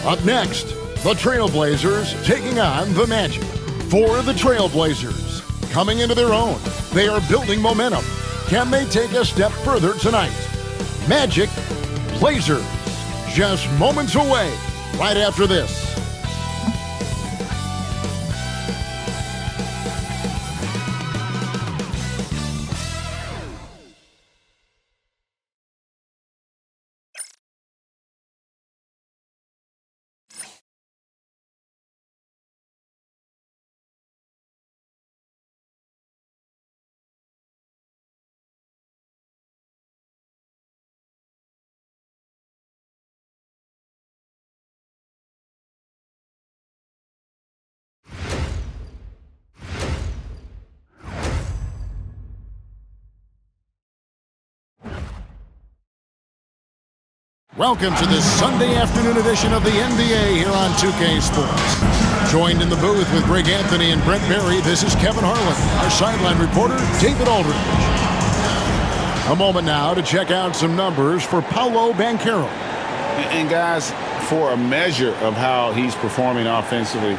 Up next, the Trailblazers taking on the Magic. For the Trailblazers, coming into their own, they are building momentum. Can they take a step further tonight? Magic, Blazers, just moments away, right after this. Welcome to this Sunday afternoon edition of the NBA here on 2K Sports. Joined in the booth with Greg Anthony and Brent Berry, this is Kevin Harlan. Our sideline reporter, David Aldridge. A moment now to check out some numbers for Paolo Banchero. And guys, for a measure of how he's performing offensively,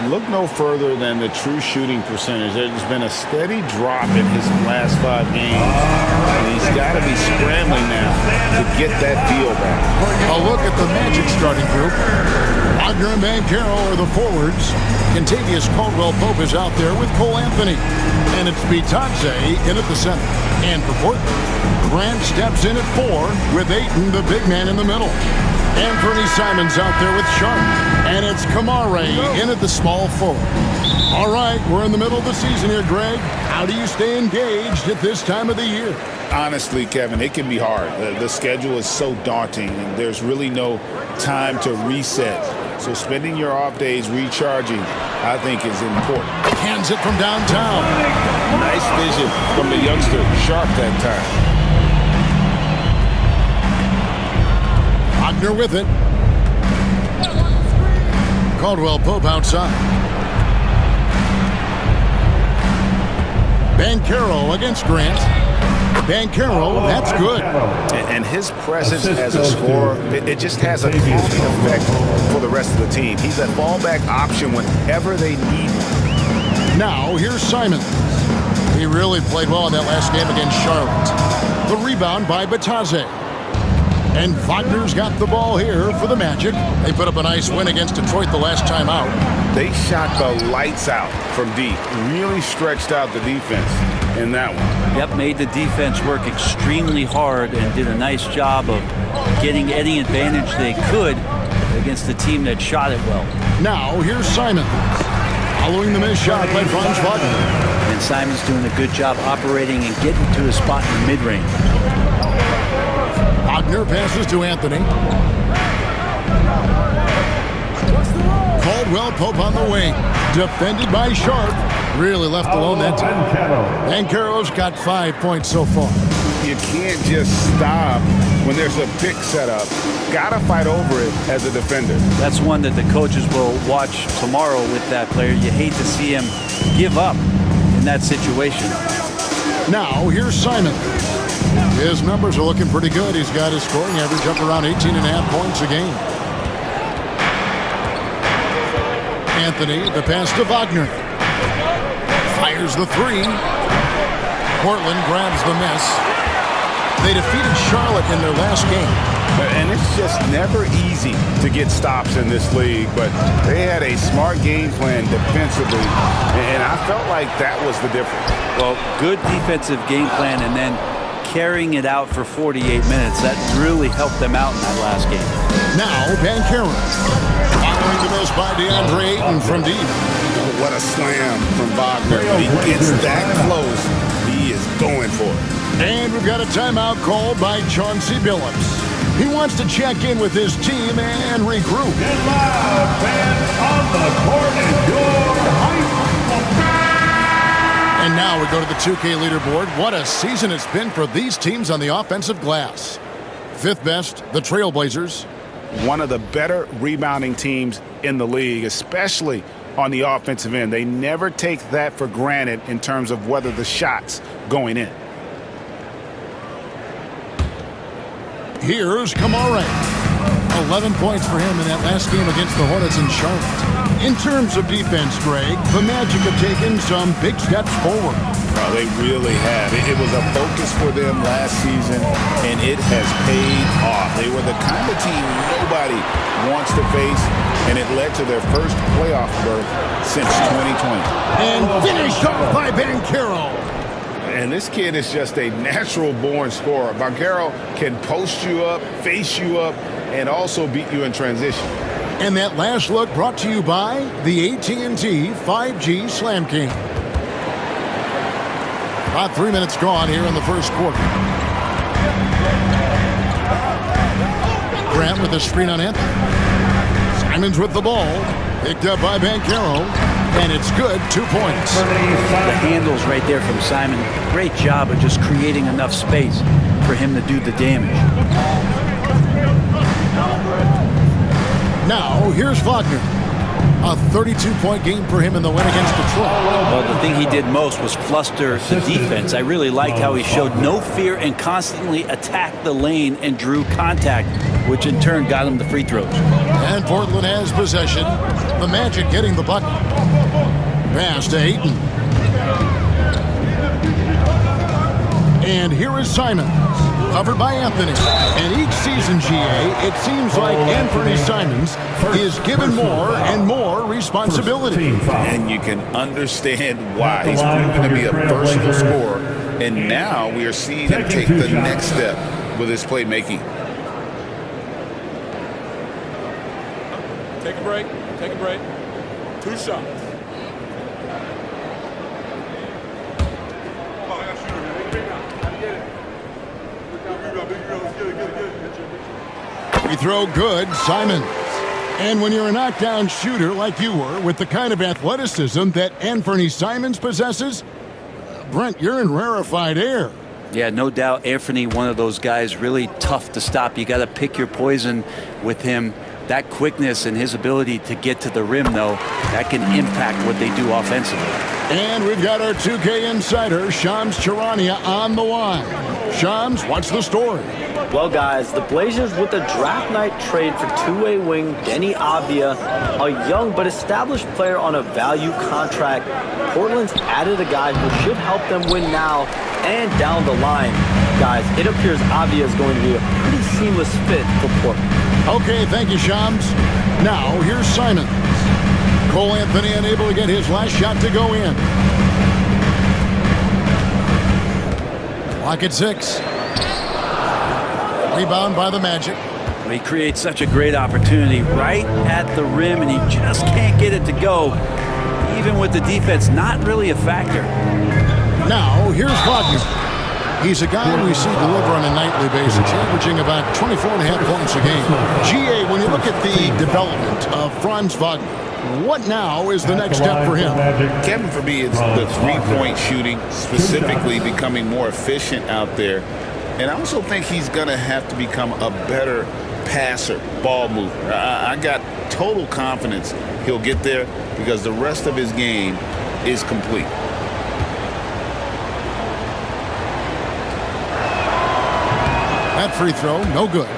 look no further than the true shooting percentage. There's been a steady drop in his last 5 games. And he's got to be scrambling now to get that feel back. A look at the Magic starting group. Wagner and Banchero are the forwards. Kentavious Caldwell-Pope is out there with Cole Anthony. And it's Bitadze in at the center. And for Portland, Grant steps in at 4 with Ayton, the big man, in the middle. Anthony Simons out there with Sharp. And it's Kamare in at the small forward. All right, we're in the middle of the season here, Greg. How do you stay engaged at this time of the year? Honestly, Kevin, it can be hard. The schedule is so daunting, and there's really no time to reset. So spending your off days recharging, I think, is important. Hands it from downtown. Nice vision from the youngster, Sharp, that time. Wagner with it. Caldwell-Pope outside. Banchero against Grant. Banchero, that's good. And his presence as a scorer, it just has a calming effect for the rest of the team. He's a fallback option whenever they need one. Now, here's Simons. He really played well in that last game against Charlotte. The rebound by Bitadze. And Wagner's got the ball here for the Magic. They put up a nice win against Detroit the last time out. They shot the lights out from deep. Really stretched out the defense in that one. Yep, made the defense work extremely hard and did a nice job of getting any advantage they could against the team that shot it well. Now, here's Simons. Following the missed shot by Franz Wagner. And Simons doing a good job operating and getting to his spot in the mid-range. Wagner passes to Anthony. Caldwell-Pope on the wing. Defended by Sharp. Really left alone that time. Banchero's got 5 points so far. You can't just stop when there's a pick set up. Gotta fight over it as a defender. That's one that the coaches will watch tomorrow with that player. You hate to see him give up in that situation. Now, here's Simon. His numbers are looking pretty good. He's got his scoring average up around 18.5 points a game. Anthony, the pass to Wagner. Fires the 3. Portland grabs the miss. They defeated Charlotte in their last game. And it's just never easy to get stops in this league, but they had a smart game plan defensively, and I felt like that was the difference. Well, good defensive game plan and then carrying it out for 48 minutes. That really helped them out in that last game. Now, Banchero. Following the miss by DeAndre Ayton from deep. What a slam from Wagner. When he gets that close, he is going for it. And we've got a timeout called by Chauncey Billups. He wants to check in with his team and regroup. Get loud, fans, on the court is your And now we go to the 2K leaderboard. What a season it's been for these teams on the offensive glass. 5th best, the Trailblazers. One of the better rebounding teams in the league, especially on the offensive end. They never take that for granted in terms of whether the shot's going in. Here's Kamare. 11 points for him in that last game against the Hornets in Charlotte. In terms of defense, Greg, the Magic have taken some big steps forward. Oh, they really have. It was a focus for them last season, and it has paid off. They were the kind of team nobody wants to face, and it led to their first playoff berth since 2020. And finished off by Banchero. And this kid is just a natural-born scorer. Banchero can post you up, face you up, and also beat you in transition. And that last look brought to you by the AT&T 5G Slam King. About 3 minutes gone here in the first quarter. Grant with a screen on Anthony. Simons with the ball. Picked up by Banchero. And it's good, 2 points. The handles right there from Simon. Great job of just creating enough space for him to do the damage. Now, here's Wagner. A 32-point game for him in the win against Detroit. Well, the thing he did most was fluster the defense. I really liked how he showed no fear and constantly attacked the lane and drew contact, which in turn got him the free throws. And Portland has possession. The Magic getting the bucket. Pass to Ayton. And here is Simons, covered by Anthony. And each season, GA, it seems like Anthony Simons is given more and more responsibility. And you can understand why. He's proven to be a versatile scorer. And now we are seeing him take the next step with his playmaking. Take a break. Take a break. 2 shots. We throw good, Simons. And when you're a knockdown shooter like you were, with the kind of athleticism that Anthony Simons possesses, Brent, you're in rarefied air. Yeah, no doubt Anthony, one of those guys really tough to stop. You got to pick your poison with him. That quickness and his ability to get to the rim, though, that can impact what they do offensively. And we've got our 2K insider, Shams Charania, on the line. Shams, what's the story? Well, guys, the Blazers with the draft night trade for two-way wing Denny Avdia, a young but established player on a value contract. Portland's added a guy who should help them win now and down the line. Guys, it appears Avdia is going to be a pretty seamless fit for Portland. Okay, thank you, Shams. Now, here's Simons. Cole Anthony unable to get his last shot to go in. Clock at 6. Rebound by the Magic. Well, he creates such a great opportunity right at the rim, and he just can't get it to go. Even with the defense not really a factor. Now, here's Wagner. He's a guy we see deliver on a nightly basis, averaging about 24.5 points a game. GA, when you look at the development of Franz Wagner, what now is the next step for him? Kevin, for me, it's the three-point shooting, specifically becoming more efficient out there. And I also think he's going to have to become a better passer, ball mover. I got total confidence he'll get there because the rest of his game is complete. That free throw, no good.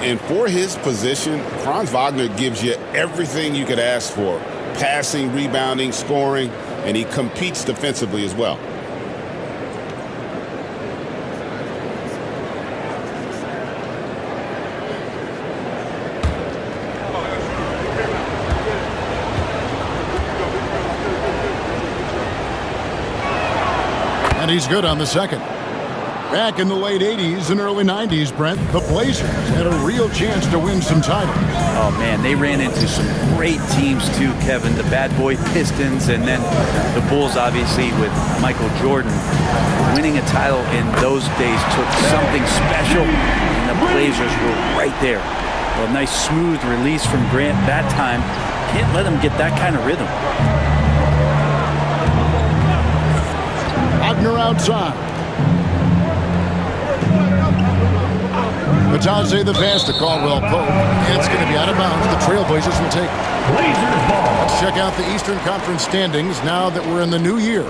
And for his position, Franz Wagner gives you everything you could ask for. Passing, rebounding, scoring, and he competes defensively as well. And he's good on the second. Back in the late 80s and early 90s, Brent, the Blazers had a real chance to win some titles. Oh, man, they ran into some great teams, too, Kevin. The bad boy Pistons and then the Bulls, obviously, with Michael Jordan. Winning a title in those days took something special, and the Blazers were right there. Well, a nice, smooth release from Grant that time. Can't let him get that kind of rhythm. Wagner outside. Batadze the pass to Caldwell Pope. And it's going to be out of bounds. The Trailblazers will take it. Blazers ball. Let's check out the Eastern Conference standings now that we're in the new year.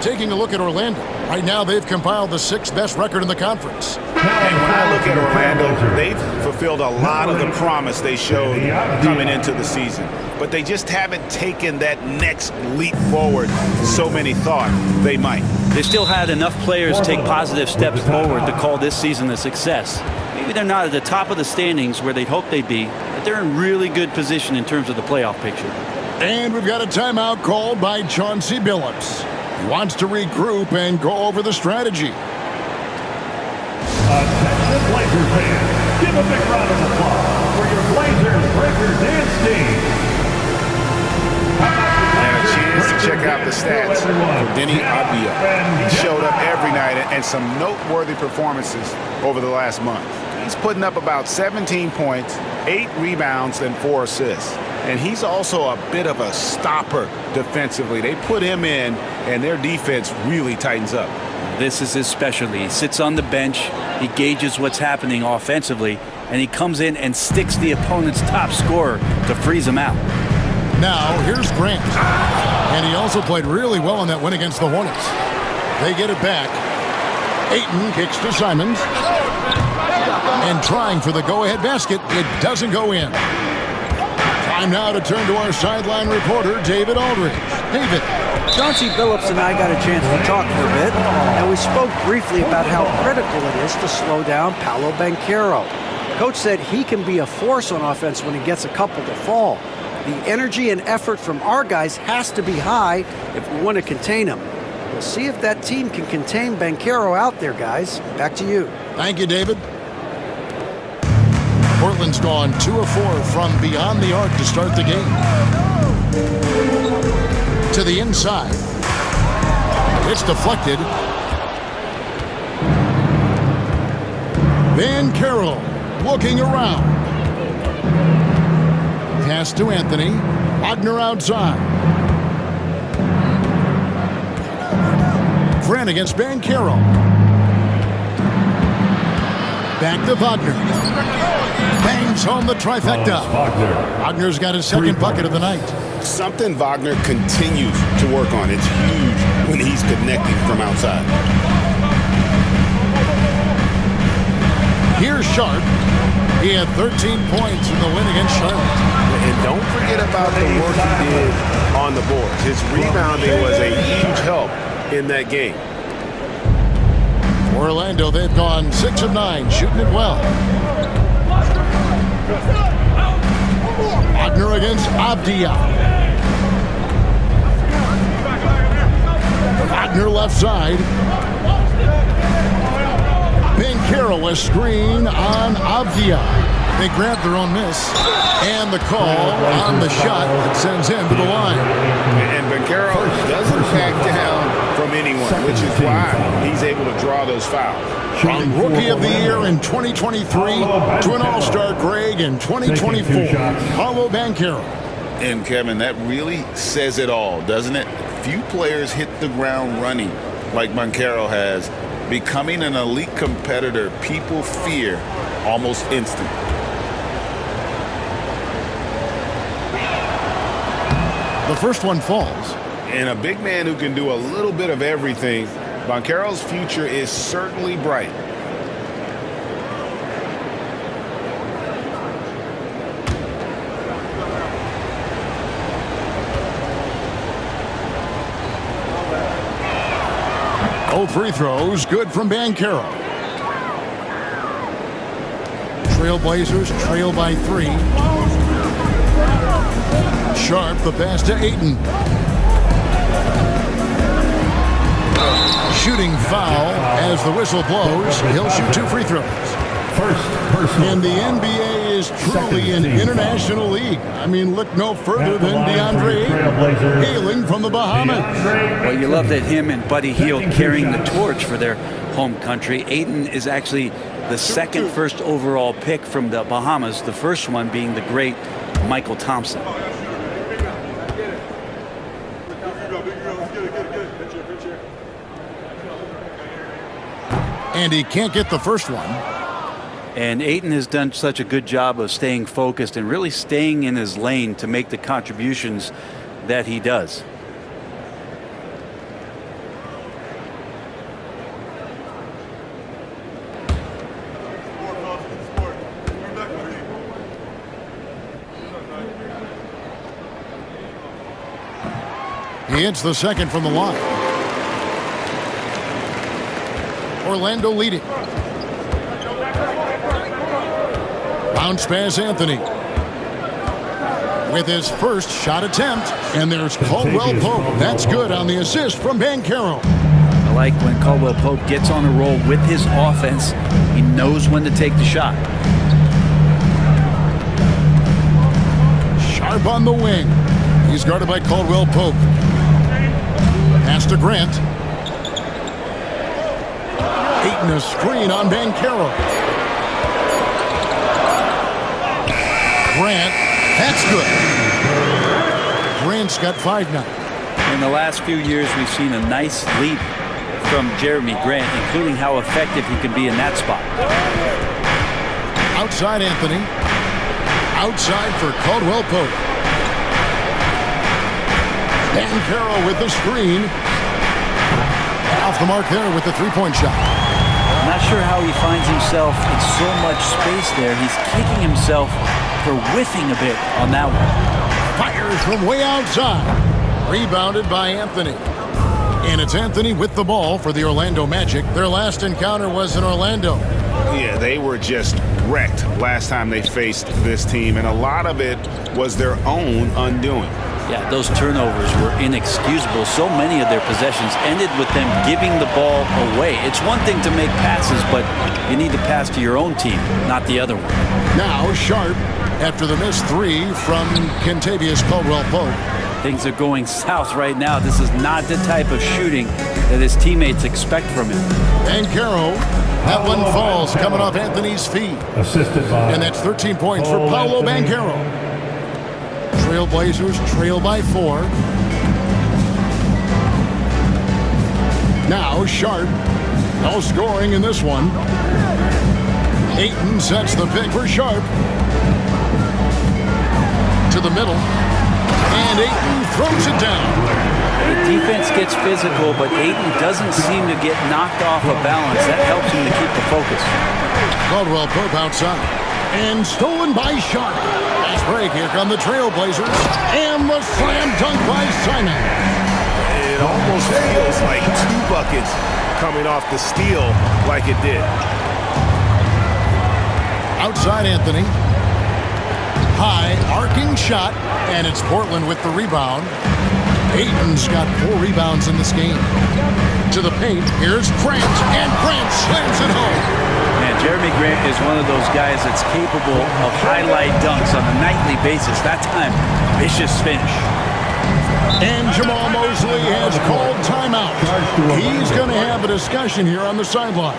Taking a look at Orlando. Right now, they've compiled the 6th best record in the conference. And when I look at Orlando, they've fulfilled a lot of the promise they showed coming into the season. But they just haven't taken that next leap forward so many thought they might. They still had enough players take positive steps forward to call this season a success. Maybe they're not at the top of the standings where they'd hoped they'd be, but they're in really good position in terms of the playoff picture. And we've got a timeout called by Chauncey Billups. He wants to regroup and go over the strategy. Attention Blazers fans, give a big round of applause for your Blazers Breaker Dance team. And a chance to check out the stats for Deni Avdija. He showed up every night and some noteworthy performances over the last month. He's putting up about 17 points, 8 rebounds, and 4 assists. And he's also a bit of a stopper defensively. They put him in, and their defense really tightens up. This is his specialty. He sits on the bench, he gauges what's happening offensively, and he comes in and sticks the opponent's top scorer to freeze him out. Now, here's Grant. And he also played really well in that win against the Hornets. They get it back. Ayton kicks to Simons. And trying for the go-ahead basket, it doesn't go in. Time now to turn to our sideline reporter, David Aldridge. David. Chauncey Billups and I got a chance to talk for a bit, and we spoke briefly about how critical it is to slow down Paolo Banchero. Coach said he can be a force on offense when he gets a couple to fall. The energy and effort from our guys has to be high if we want to contain him. We'll see if that team can contain Banchero out there, guys. Back to you. Thank you, David. Portland's gone 2 of 4 from beyond the arc to start the game. To the inside. It's deflected. Banchero looking around. Pass to Anthony. Wagner outside. Grant against Banchero. Back to Wagner. Bangs home the trifecta. Wagner's got his second bucket of the night. Something Wagner continues to work on. It's huge when he's connecting from outside. Here's Sharp. He had 13 points in the win against Charlotte. And don't forget about the work he did on the boards. His rebounding was a huge help in that game. Orlando, they've gone 6 of 9, shooting it well. Wagner against Avdija. Wagner left side. Banchero a screen on Avdija. They grab their own miss. And the call on the shot that sends him to the line. And Banchero doesn't back down from anyone, which is why he's able to draw those fouls. From Rookie of the Year in 2023 to an All-Star Greg in 2024, Paolo Banchero. And Kevin, that really says it all, doesn't it? Few players hit the ground running like Banchero has. Becoming an elite competitor, people fear almost instant. The first one falls. And a big man who can do a little bit of everything, Banchero's future is certainly bright. Both free throws good from Banchero. Trailblazers trail by 3. Sharp the pass to Ayton. Shooting foul as the whistle blows. He'll shoot 2 free throws. And the NBA is truly an international league. I mean, look no further than DeAndre Ayton, hailing from the Bahamas. Well, you love that him and Buddy Hield carrying the torch for their home country. Ayton is actually the second first overall pick from the Bahamas, the first one being the great Michael Thompson. And he can't get the first one. And Ayton has done such a good job of staying focused and really staying in his lane to make the contributions that he does. He hits the second from the line. Orlando leading. Bounce pass Anthony. With his first shot attempt. And there's Caldwell Pope. That's good on the assist from Banchero. I like when Caldwell Pope gets on a roll with his offense. He knows when to take the shot. Sharp on the wing. He's guarded by Caldwell Pope. Pass to Grant. Eating a screen on Banchero. Grant, that's good. Grant's got 5 now. In the last few years, we've seen a nice leap from Jeremy Grant, including how effective he can be in that spot. Outside Anthony. Outside for Caldwell Pope. Banchero with the screen. Off the mark there with the three-point shot. Not sure how he finds himself in so much space there. He's kicking himself for whiffing a bit on that one. Fires from way outside. Rebounded by Anthony. And it's Anthony with the ball for the Orlando Magic. Their last encounter was in Orlando. Yeah, they were just wrecked last time they faced this team, and a lot of it was their own undoing. Yeah, those turnovers were inexcusable. So many of their possessions ended with them giving the ball away. It's one thing to make passes, but you need to pass to your own team, not the other one. Now Sharp after the missed 3 from Kentavious Caldwell-Pope. Things are going south right now. This is not the type of shooting that his teammates expect from him. Banchero, that one falls coming off Anthony's feet. Assisted by. And that's 13 points for Paolo Banchero. Trailblazers trail by 4. Now Sharp, no scoring in this one. Ayton sets the pick for Sharp. To the middle. And Ayton throws it down. The defense gets physical, but Ayton doesn't seem to get knocked off of balance. That helps him to keep the focus. Caldwell Pope outside. And stolen by Sharp. Nice break. Here come the Trailblazers. And the slam dunk by Simon. It almost feels like 2 buckets coming off the steal like it did. Outside Anthony. High arcing shot. And it's Portland with the rebound. Ayton's got 4 rebounds in this game. To the paint. Here's Grant. And Grant slams it home. Man, Jeremy Grant is one of those guys that's capable of highlight dunks on a nightly basis. That time, vicious finish. And Jamal Mosley has called timeout. He's going to have a discussion here on the sideline.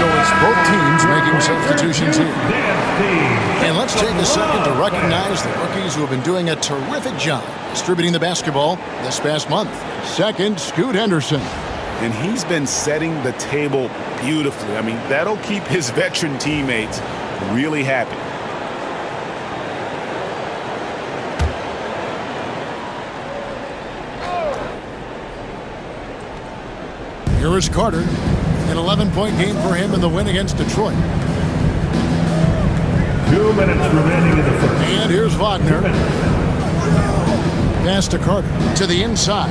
So it's both teams making substitutions here. And let's take a second to recognize the rookies who have been doing a terrific job distributing the basketball this past month. Second, Scoot Henderson. And he's been setting the table beautifully. I mean, that'll keep his veteran teammates really happy. Here is Carter. An 11-point game for him in the win against Detroit. 2 minutes remaining in the first. And here's Wagner. Pass to Carter. To the inside.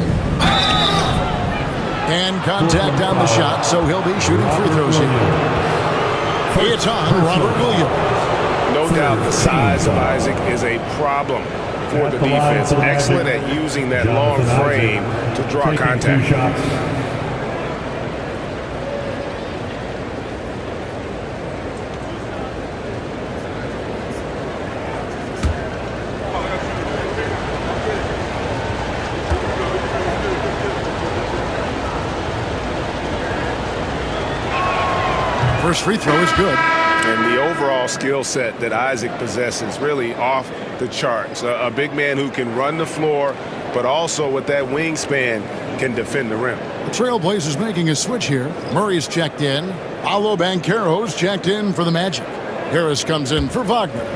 And contact on the shot, so he'll be shooting free throws here. It's on Robert Williams. No doubt the size of Isaac is a problem for the defense. Excellent at using that long frame to draw contact. First free throw is good. And the overall skill set that Isaac possesses really off the charts. A big man who can run the floor, but also with that wingspan can defend the rim. The Trailblazers making a switch here. Murray's checked in. Paolo Banchero's checked in for the Magic. Harris comes in for Wagner.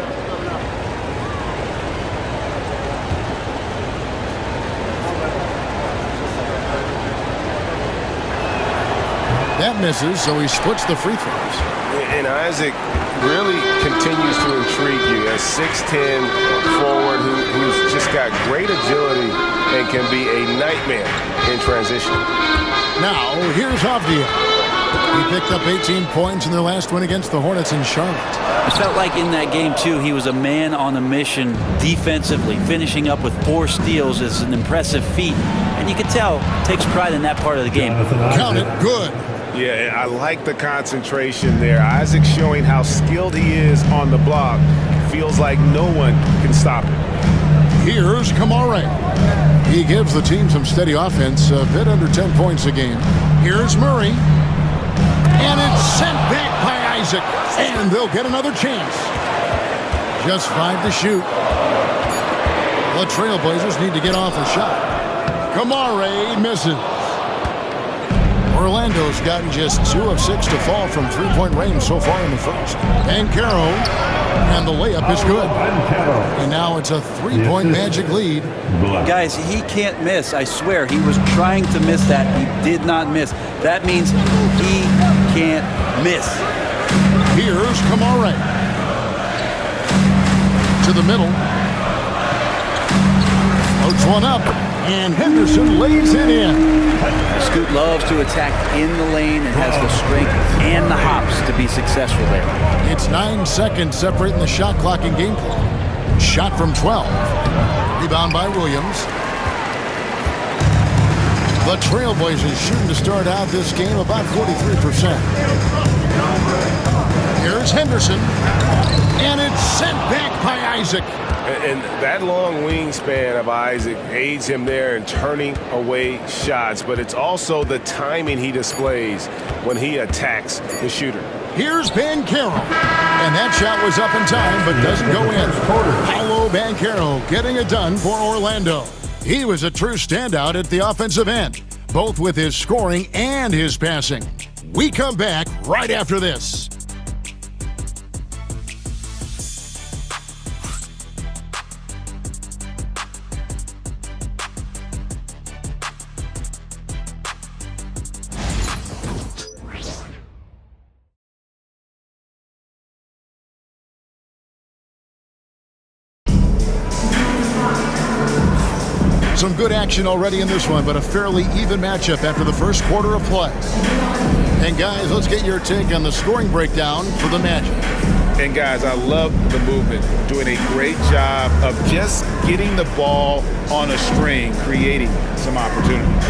That misses, so he splits the free throws. And Isaac really continues to intrigue you as 6'10" forward who's just got great agility and can be a nightmare in transition. Now, here's Avdia. He picked up 18 points in their last win against the Hornets in Charlotte. It felt like in that game, too, he was a man on a mission defensively. Finishing up with 4 steals is an impressive feat. And you can tell, takes pride in that part of the game. Count it, good. Yeah, I like the concentration there. Isaac showing how skilled he is on the block. Feels like no one can stop him. Here's Kamare. He gives the team some steady offense, a bit under 10 points a game. Here's Murray. And it's sent back by Isaac. And they'll get another chance. Just 5 to shoot. The Trailblazers need to get off a shot. Kamare misses. Orlando's gotten just 2 of 6 to fall from three-point range so far in the first. Banchero, and the layup is good. And now it's a 3-point Magic lead. Guys, he can't miss. I swear, he was trying to miss that. He did not miss. That means he can't miss. Here's Kamare. To the middle. Puts one up, and Henderson lays it in. Scoot loves to attack in the lane and has the strength and the hops to be successful there. It's 9 seconds separating the shot clock and game clock. Shot from 12. Rebound by Williams. The Trailblazers shooting to start out this game about 43%. Here's Henderson. And it's sent back by Isaac. And that long wingspan of Isaac aids him there in turning away shots, but it's also the timing he displays when he attacks the shooter. Here's Banchero. And that shot was up in time, but doesn't go in. Paolo Banchero getting it done for Orlando. He was a true standout at the offensive end, both with his scoring and his passing. We come back right after this. Some good action already in this one, but a fairly even matchup after the first quarter of play. And guys, let's get your take on the scoring breakdown for the Magic. And guys, I love the movement. Doing a great job of just getting the ball on a string, creating some opportunities.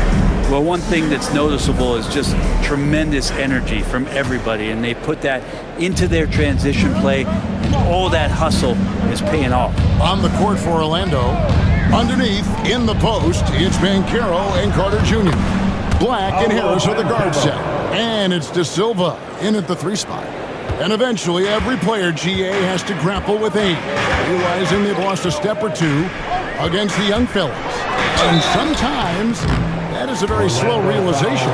Well, one thing that's noticeable is just tremendous energy from everybody, and they put that into their transition play, and all that hustle is paying off. On the court for Orlando, underneath, in the post, it's Banchero and Carter Jr. Black and Harris are the guard set. And it's De Silva in at the 3 spot. And eventually, every player, GA, has to grapple with age, realizing they've lost a step or two against the young fellas. And sometimes, that is a very slow realization.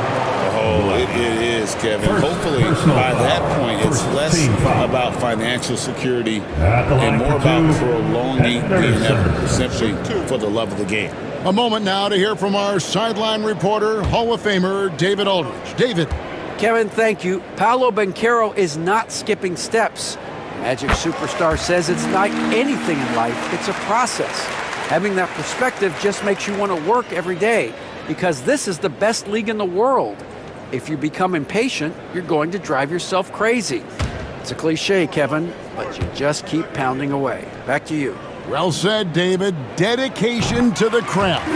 Oh, it is, Kevin. Hopefully, by that point, it's less about financial security and more about prolonging the effort, simply for the love of the game. A moment now to hear from our sideline reporter, Hall of Famer David Aldridge. David. Kevin, thank you. Paolo Banchero is not skipping steps. Magic superstar says it's not anything in life, it's a process. Having that perspective just makes you want to work every day because this is the best league in the world. If you become impatient, you're going to drive yourself crazy. It's a cliche, Kevin, but you just keep pounding away. Back to you. Well said, David. Dedication to the craft.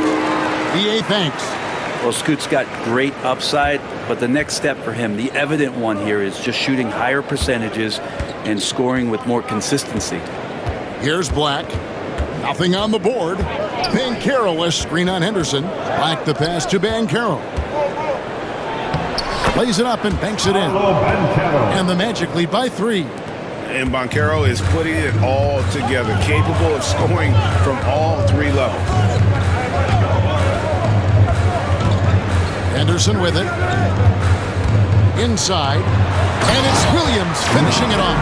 BA, thanks. Well, Scoot's got great upside, but the next step for him, the evident one here, is just shooting higher percentages and scoring with more consistency. Here's Black. Nothing on the board. Banchero, a screen on Henderson. Black the pass to Banchero. Plays it up and banks it in. And the Magic lead by 3. And Banchero is putting it all together, capable of scoring from all 3 levels. Henderson with it. Inside. And it's Williams finishing it off.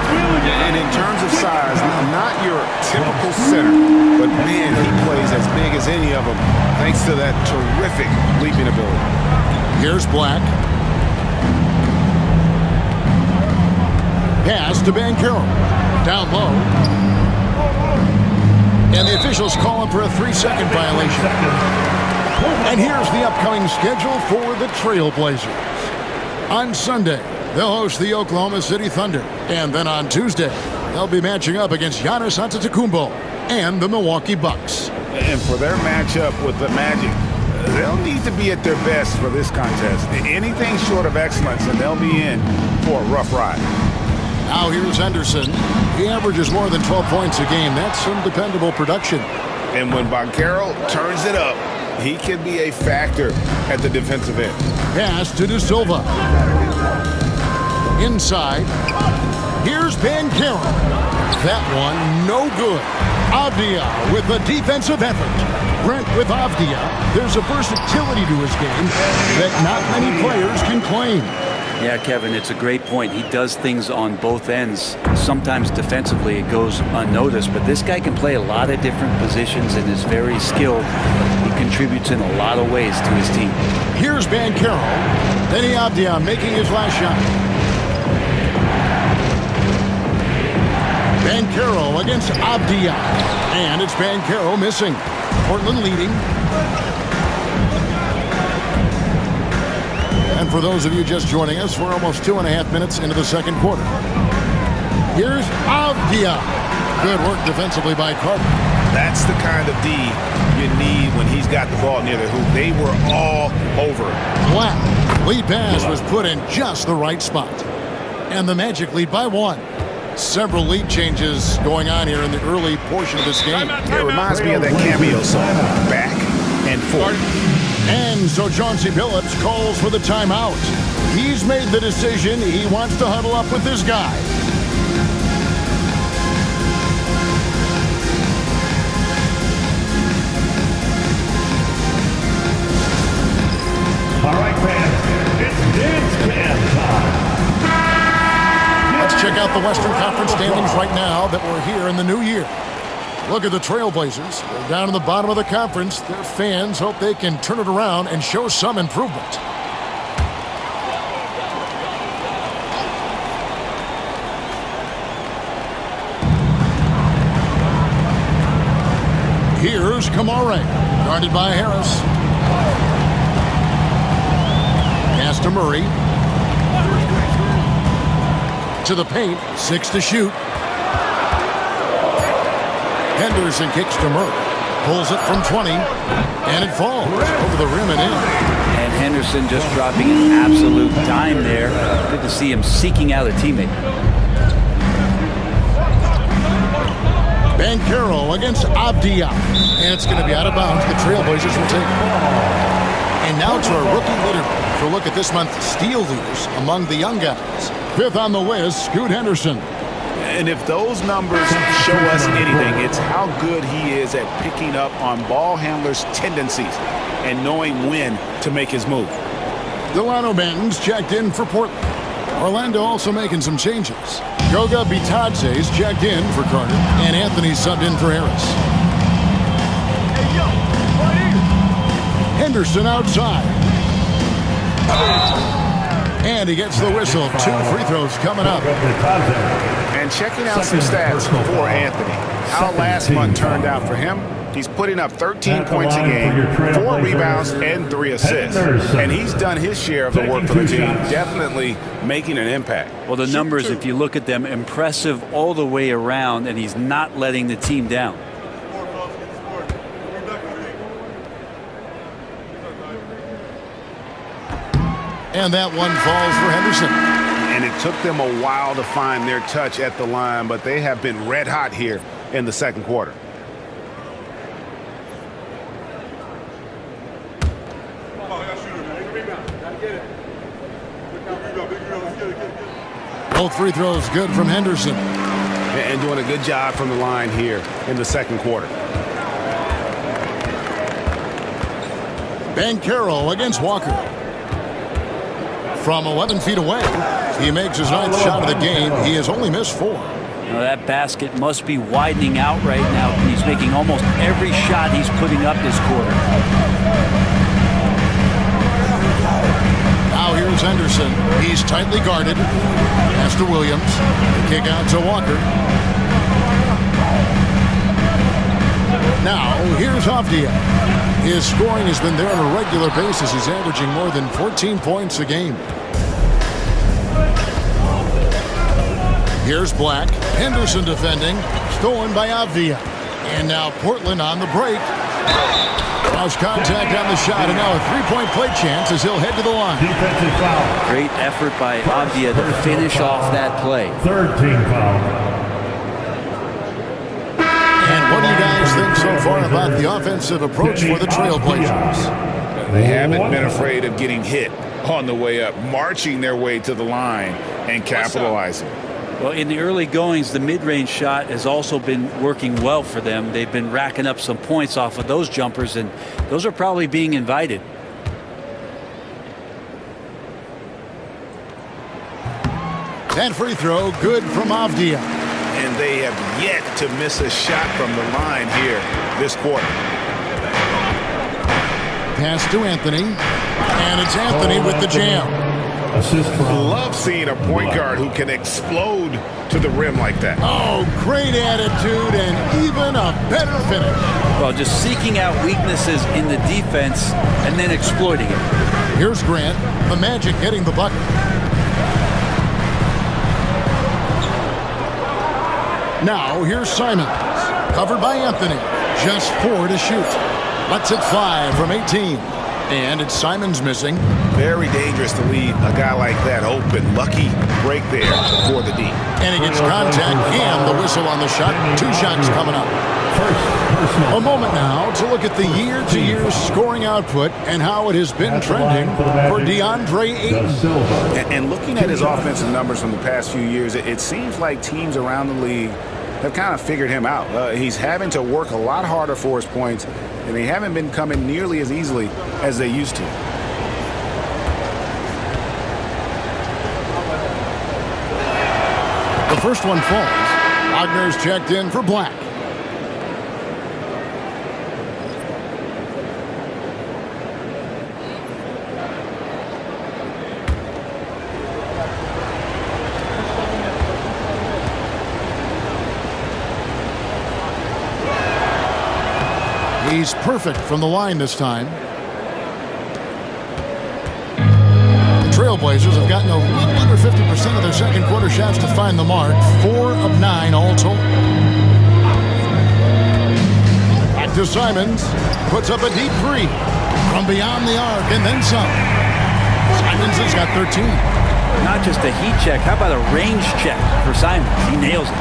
And in terms of size, not your typical center, but man, he plays as big as any of them, thanks to that terrific leaping ability. Here's Black. Pass to Banchero. Down low. And the officials call him for a 3-second violation. And here's the upcoming schedule for the Trailblazers. On Sunday, they'll host the Oklahoma City Thunder. And then on Tuesday, they'll be matching up against Giannis Antetokounmpo and the Milwaukee Bucks. And for their matchup with the Magic, they'll need to be at their best for this contest. Anything short of excellence, and they'll be in for a rough ride. Now here's Henderson. He averages more than 12 points a game. That's some dependable production. And when Banchero turns it up, he can be a factor at the defensive end. Pass to De Silva. Inside. Here's Banchero. That one, no good. Avdia with a defensive effort. Brent, with Avdia, there's a versatility to his game that not many players can claim. Yeah, Kevin, it's a great point. He does things on both ends. Sometimes defensively it goes unnoticed, but this guy can play a lot of different positions and is very skilled. He contributes in a lot of ways to his team. Here's Banchero. Denny Avdia making his last shot. Banchero against Avdia. And it's Banchero missing. Portland leading. And for those of you just joining us, we're almost 2.5 minutes into the second quarter. Here's Avdia. Good work defensively by Carter. That's the kind of D you need when he's got the ball near the hoop. They were all over it. Black. Lead pass was put in just the right spot. And the Magic lead by 1. Several lead changes going on here in the early portion of this game. It reminds me of that cameo song, Back and Forth. And so Chauncey Billups calls for the timeout. He's made the decision. He wants to huddle up with this guy. All right, fans, it's dance can time. Let's check out the Western Conference standings right now that we're here in the new year. Look at the Trailblazers. They're down in the bottom of the conference. Their fans hope they can turn it around and show some improvement. Here's Kamare, guarded by Harris. Pass to Murray. To the paint, 6 to shoot. Henderson kicks to Murray. Pulls it from 20, and it falls over the rim and in. And Henderson just dropping an absolute dime there. Good to see him seeking out a teammate. Banchero against Avdia. And it's going to be out of bounds. The Trailblazers will take it. And now to our rookie leader for a look at this month's steal leaders among the young guys. 5th on the list, Scoot Henderson. And if those numbers show us anything, it's how good he is at picking up on ball handlers' tendencies and knowing when to make his move. Delano Banton's checked in for Portland. Orlando also making some changes. Goga Bitadze's checked in for Carter, and Anthony subbed in for Harris. Henderson outside. And he gets the whistle. 2 free throws coming up. And checking out some stats for Anthony. How last month turned out for him. He's putting up 13 points a game, 4 rebounds, and 3 assists. And he's done his share of the work for the team, definitely making an impact. Well, the numbers, if you look at them, impressive all the way around, and he's not letting the team down. And that one falls for Henderson. And it took them a while to find their touch at the line, but they have been red hot here in the second quarter. Both free throws good from Henderson. And doing a good job from the line here in the second quarter. Banchero against Walker. From 11 feet away, he makes his 9th shot of the game. He has only missed 4. Now that basket must be widening out right now. He's making almost every shot he's putting up this quarter. Now Now here's Henderson. He's tightly guarded. Pass to Williams. Kick out to Walker. Now here's Avdia. His scoring has been there on a regular basis. He's averaging more than 14 points a game. Here's Black. Henderson defending. Stolen by Avdia. And now Portland on the break. Lost contact on the shot, and now a three-point play chance as he'll head to the line. Defensive foul. Great effort by Avdia to finish off that play. Third team foul. And what do you guys think so far about the offensive approach for the Trailblazers? They haven't been afraid of getting hit on the way up, marching their way to the line and capitalizing. Well, in the early goings, the mid-range shot has also been working well for them. They've been racking up some points off of those jumpers, and those are probably being invited. That free throw, good from Avdia. And they have yet to miss a shot from the line here this quarter. Pass to Anthony, and it's Anthony with the jam. Assist from. Love seeing a point guard who can explode to the rim like that. Oh, great attitude and even a better finish. Well, just seeking out weaknesses in the defense and then exploiting it. Here's Grant, the Magic getting the bucket. Now here's Simons, covered by Anthony. Just 4 to shoot. Lets it fly from 18. And it's Simons missing. Very dangerous to leave a guy like that open. Lucky break there for the D. And he gets contact and the whistle on the shot. 2 shots coming up. A moment now to look at the year-to-year scoring output and how it has been trending for DeAndre Ayton. And looking at his offensive numbers from the past few years, it seems like teams around the league have kind of figured him out. He's having to work a lot harder for his points, and they haven't been coming nearly as easily as they used to. The first one falls. Wagner's checked in for Black. He's perfect from the line this time. The Trailblazers have gotten a little under 50% of their second quarter shots to find the mark. 4 of 9 all told. Back to Simons. Puts up a deep 3 from beyond the arc and then some. Simons has got 13. Not just a heat check. How about a range check for Simons? He nails it.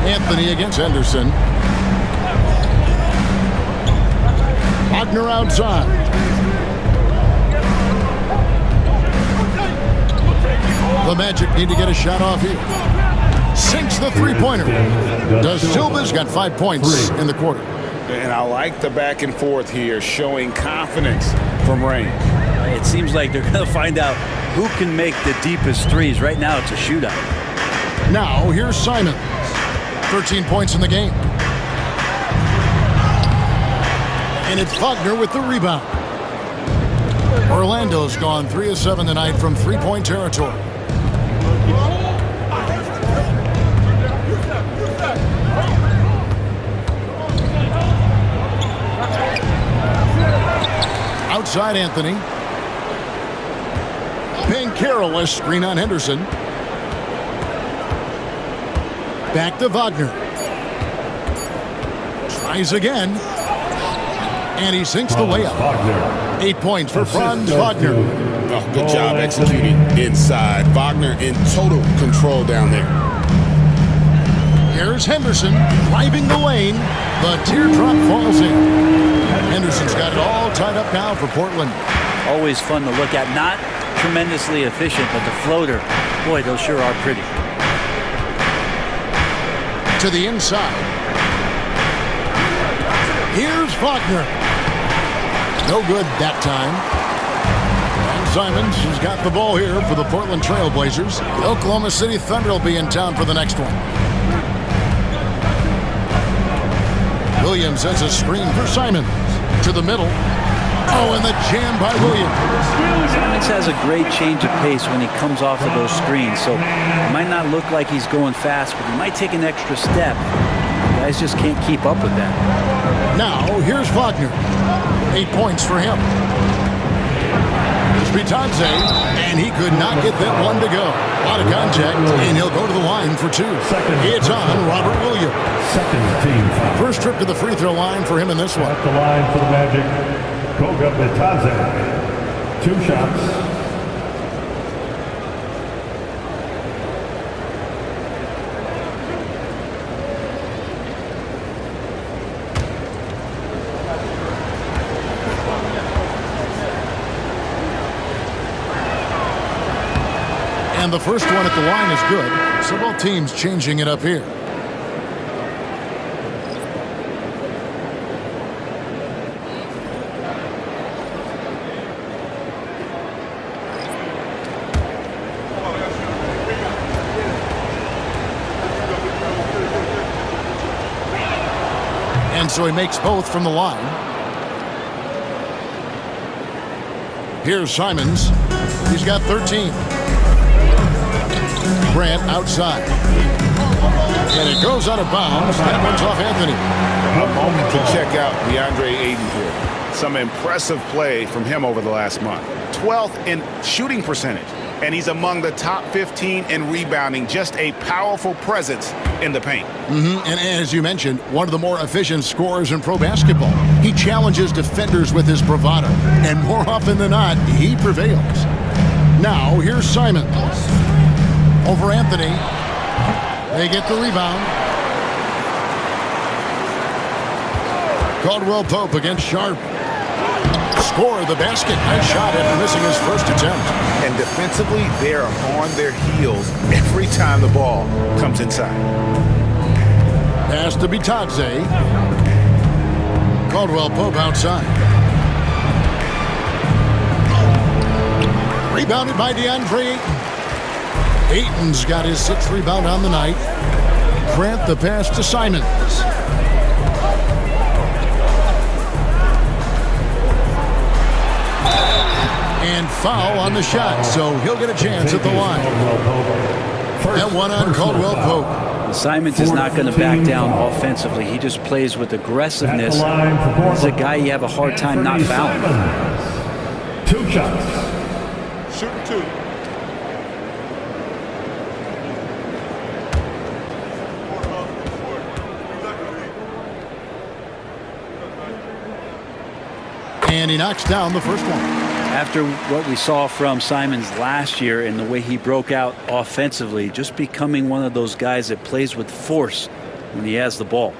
Anthony against Henderson. Wagner outside. The Magic need to get a shot off here. Sinks the three-pointer. Da Silva's got 5 points in the quarter. And I like the back and forth here, showing confidence from range. It seems like they're going to find out who can make the deepest threes. Right now, it's a shootout. Now, here's Simons. 13 points in the game. And it's Wagner with the rebound. Orlando's gone 3 of 7 tonight from three-point territory. Outside Anthony. Banchero, a screen on Henderson. Back to Wagner. Tries again. And he sinks the layup. 8 points for Franz Wagner. Oh, good job executing inside. Wagner in total control down there. Here's Henderson driving the lane. The teardrop falls in. Henderson's got it all tied up now for Portland. Always fun to look at. Not tremendously efficient, but the floater, boy, those sure are pretty. To the inside. Here's Wagner. No good that time. And Simons has got the ball here for the Portland Trailblazers. The Oklahoma City Thunder will be in town for the next one. Williams has a screen for Simons. To the middle. Oh, and the jam by Williams. Simons has a great change of pace when he comes off of those screens, so it might not look like he's going fast, but he might take an extra step. Guys just can't keep up with that. Now, here's Wagner. 8 points for him. Here's Bitadze, and he could not get that one to go. A lot of contact, and he'll go to the line for 2. It's on Robert Williams. Second team foul. First trip to the free throw line for him in this one. At the line for the Magic, Bitadze. 2 shots. And the first one at the line is good. So both teams changing it up here. And so he makes both from the line. Here's Simons. He's got 13. Grant outside. And it goes out of bounds. That one's off Anthony. A moment to check out DeAndre Ayton here. Some impressive play from him over the last month. 12th in shooting percentage. And he's among the top 15 in rebounding. Just a powerful presence in the paint. And as you mentioned, one of the more efficient scorers in pro basketball. He challenges defenders with his bravado. And more often than not, he prevails. Now, here's Simons. Over Anthony. They get the rebound. Caldwell Pope against Sharp. Score the basket. Nice shot after missing his first attempt. And defensively, they're on their heels every time the ball comes inside. Pass to Bitadze. Caldwell Pope outside. Rebounded by DeAndre Ayton. Ayton's got his 6th rebound on the night. Grant the pass to Simons. And foul on the shot, so he'll get a chance at the line. That one on Caldwell Pope. Simons is not going to back down offensively. He just plays with aggressiveness. He's a guy you have a hard time not fouling. 2 shots. Shooting 2. And he knocks down the first one. After what we saw from Simons last year and the way he broke out offensively, just becoming one of those guys that plays with force when he has the ball.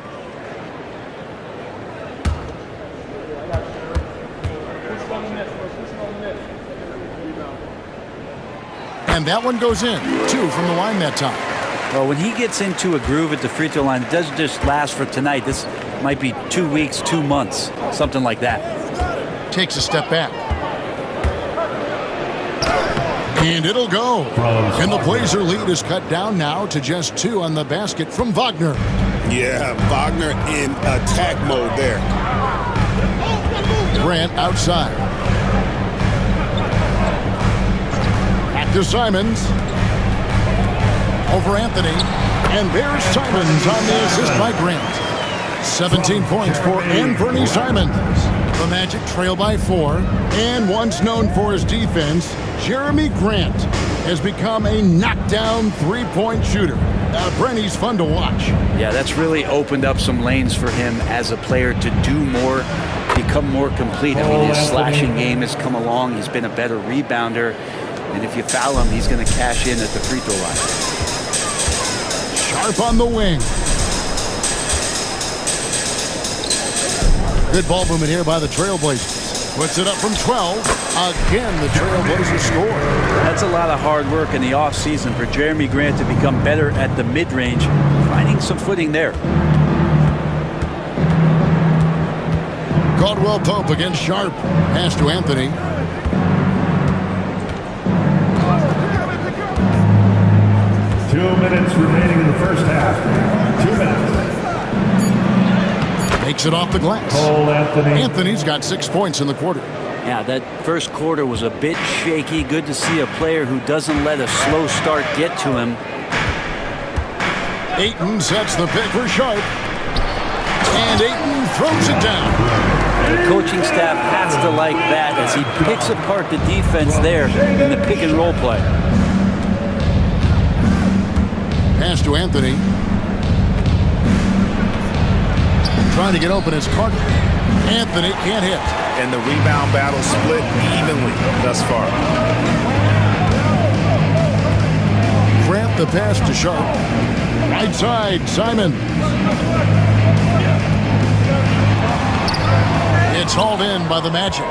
And that one goes in. 2 from the line that time. Well, when he gets into a groove at the free throw line, it doesn't just last for tonight. This might be 2 weeks, 2 months, something like that. Takes a step back. And it'll go. And the Blazer lead is cut down now to just 2 on the basket from Wagner. Yeah, Wagner in attack mode there. Grant outside. Back to Simons. Over Anthony. And there's Simons on the assist by Grant. 17 points for Anthony Simons. The Magic trail by 4. And once known for his defense, Jeremy Grant has become a knockdown 3-point shooter. Brent, he's fun to watch. Yeah, that's really opened up some lanes for him as a player to do more, become more complete. I mean, his slashing game has come along. He's been a better rebounder. And if you foul him, he's going to cash in at the free throw line. Sharp on the wing. Good ball movement here by the Trailblazers. Puts it up from 12. Again, the Trailblazers score. That's a lot of hard work in the offseason for Jeremy Grant to become better at the mid-range, finding some footing there. Caldwell Pope against Sharp. Pass to Anthony. Two minutes remaining in the first half. 2 minutes. Takes it off the glass. Anthony's got 6 points in the quarter. Yeah, that first quarter was a bit shaky. Good to see a player who doesn't let a slow start get to him. Ayton sets the pick for Sharp. And Ayton throws it down. The coaching staff has to like that as he picks apart the defense there in the pick and roll play. Pass to Anthony. Trying to get open is Carter. Anthony can't hit. And the rebound battle split evenly thus far. Grant the pass to Sharp. Right side, Simon. It's hauled in by the Magic.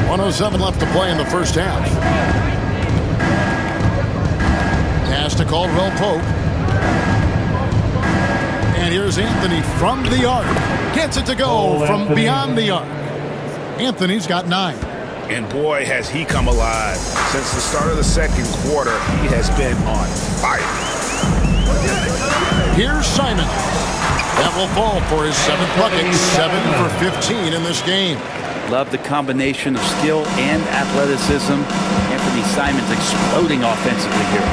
1:07 left to play in the first half. Pass to Caldwell Pope. And here's Anthony from the arc. Gets it to go from beyond the arc. Anthony's got 9. And boy, has he come alive. Since the start of the second quarter, he has been on fire. Here's Simon. That will fall for his 7th bucket. 7 for 15 in this game. Love the combination of skill and athleticism. Anthony Simon's exploding offensively here.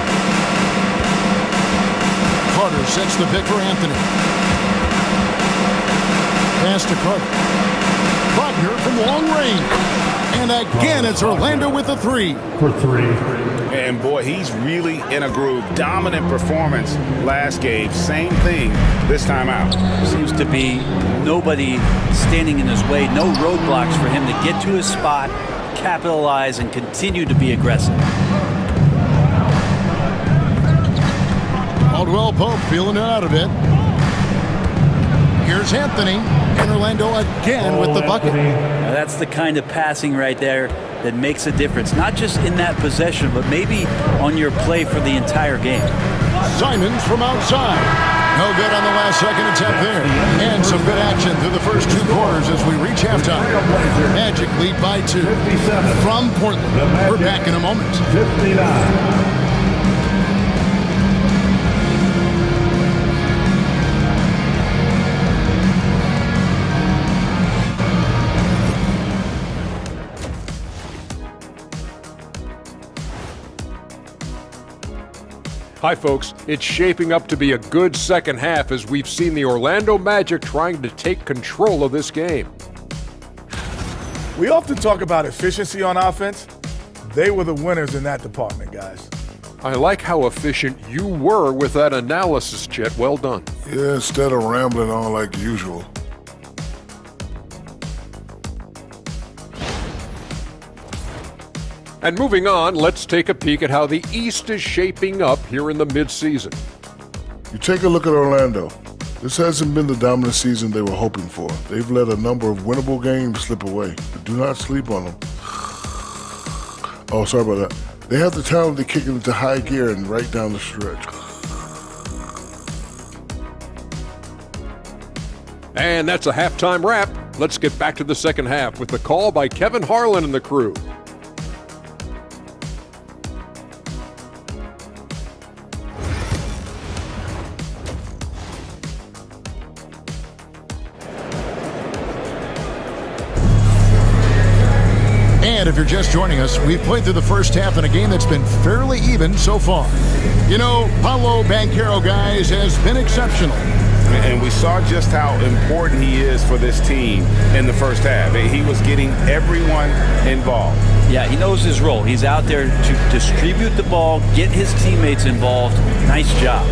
Carter sets the pick for Anthony. Pass to Carter. Wagner from long range. And again, it's Orlando with a 3. For 3. And boy, he's really in a groove. Dominant performance last game. Same thing this time out. Seems to be nobody standing in his way. No roadblocks for him to get to his spot, capitalize, and continue to be aggressive. Caldwell Pope feeling it out a bit. Here's Anthony. And Orlando again with the bucket. Now that's the kind of passing right there that makes a difference. Not just in that possession, but maybe on your play for the entire game. Simons from outside. No good on the last second attempt there. And some good action through the first 2 quarters as we reach halftime. Magic lead by 2 from Portland. We're back in a moment. 59. Hi, folks. It's shaping up to be a good second half as we've seen the Orlando Magic trying to take control of this game. We often talk about efficiency on offense. They were the winners in that department, guys. I like how efficient you were with that analysis, Chet. Well done. Yeah, instead of rambling on like usual. And moving on, let's take a peek at how the East is shaping up here in the midseason. You take a look at Orlando. This hasn't been the dominant season they were hoping for. They've let a number of winnable games slip away, but do not sleep on them. Oh, sorry about that. They have the talent to kick it into high gear and right down the stretch. And that's a halftime wrap. Let's get back to the second half with the call by Kevin Harlan and the crew. And if you're just joining us, we've played through the first half in a game that's been fairly even so far. You know, Paolo Banchero, guys, has been exceptional. And we saw just how important he is for this team in the first half. He was getting everyone involved. Yeah, he knows his role. He's out there to distribute the ball, get his teammates involved. Nice job.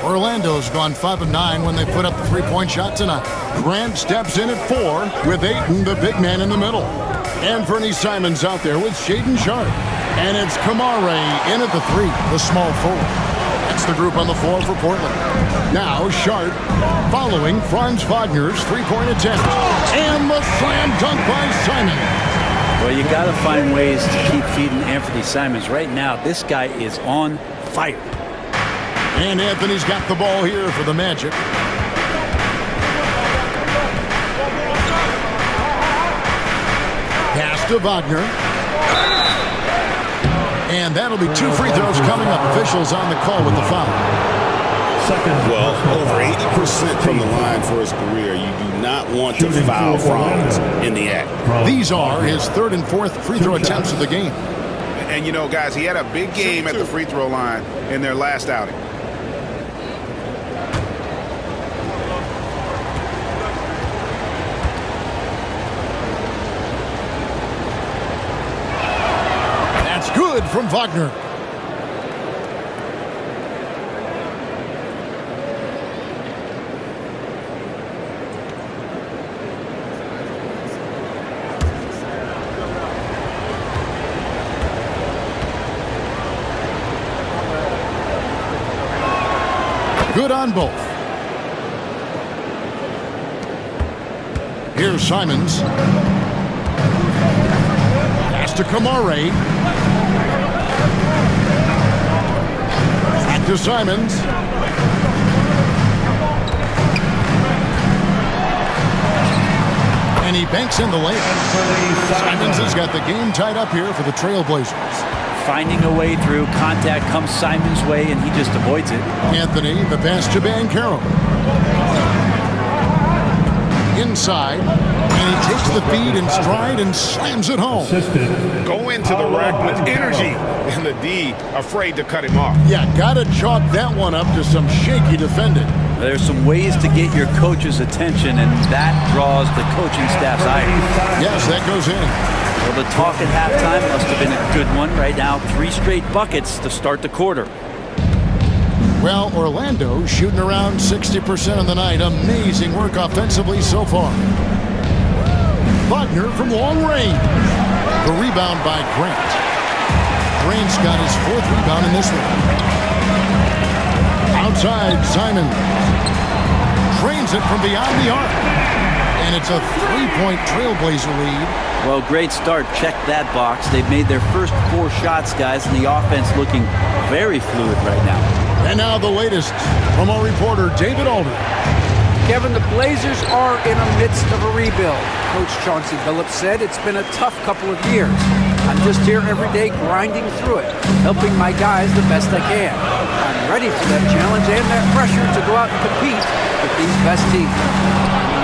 Orlando's gone 5 of 9 when they put up the 3-point shot tonight. Grant steps in at 4 with Ayton, the big man, in the middle. Anthony Simons out there with Shaedon Sharp. And it's Kamare in at the 3, the small forward. That's the group on the floor for Portland. Now Sharp following Franz Wagner's 3-point attempt. And the slam dunk by Simon. Well, you got to find ways to keep feeding Anthony Simons. Right now, this guy is on fire. And Anthony's got the ball here for the Magic. Pass to Wagner. And that'll be 2 free throws coming up. Officials on the call with the foul. Well, over 80% from the line for his career. You do not want to foul Franz in the act. These are his 3rd and 4th free throw attempts of the game. And, you know, guys, he had a big game at the free throw line in their last outing. That's good from Wagner. Good on both. Here's Simons. Pass to Kamare. Back to Simons. And he banks in the layup. Simons has got the game tied up here for the Trailblazers. Finding a way through. Contact comes Simon's way, and he just avoids it. Anthony, the pass to Banchero. Inside, and he takes the feed in stride and slams it home. Go into the rack with energy, and the D afraid to cut him off. Yeah, gotta chalk that one up to some shaky defending. There's some ways to get your coach's attention, and that draws the coaching staff's eye. Yes, that goes in. Well, the talk at halftime must have been a good one. Right now, 3 straight buckets to start the quarter. Well, Orlando shooting around 60% of the night. Amazing work offensively so far. Wagner from long range. The rebound by Grant. Grant's got his 4th rebound in this one. Outside, Simon trains it from beyond the arc. And it's a 3-point Trailblazer lead. Well, great start. Check that box. They've made their first 4 shots, guys, and the offense looking very fluid right now. And now the latest from our reporter, David Alder. Kevin, the Blazers are in the midst of a rebuild. Coach Chauncey Billups said it's been a tough couple of years. I'm just here every day grinding through it, helping my guys the best I can. I'm ready for that challenge and that pressure to go out and compete with these best teams.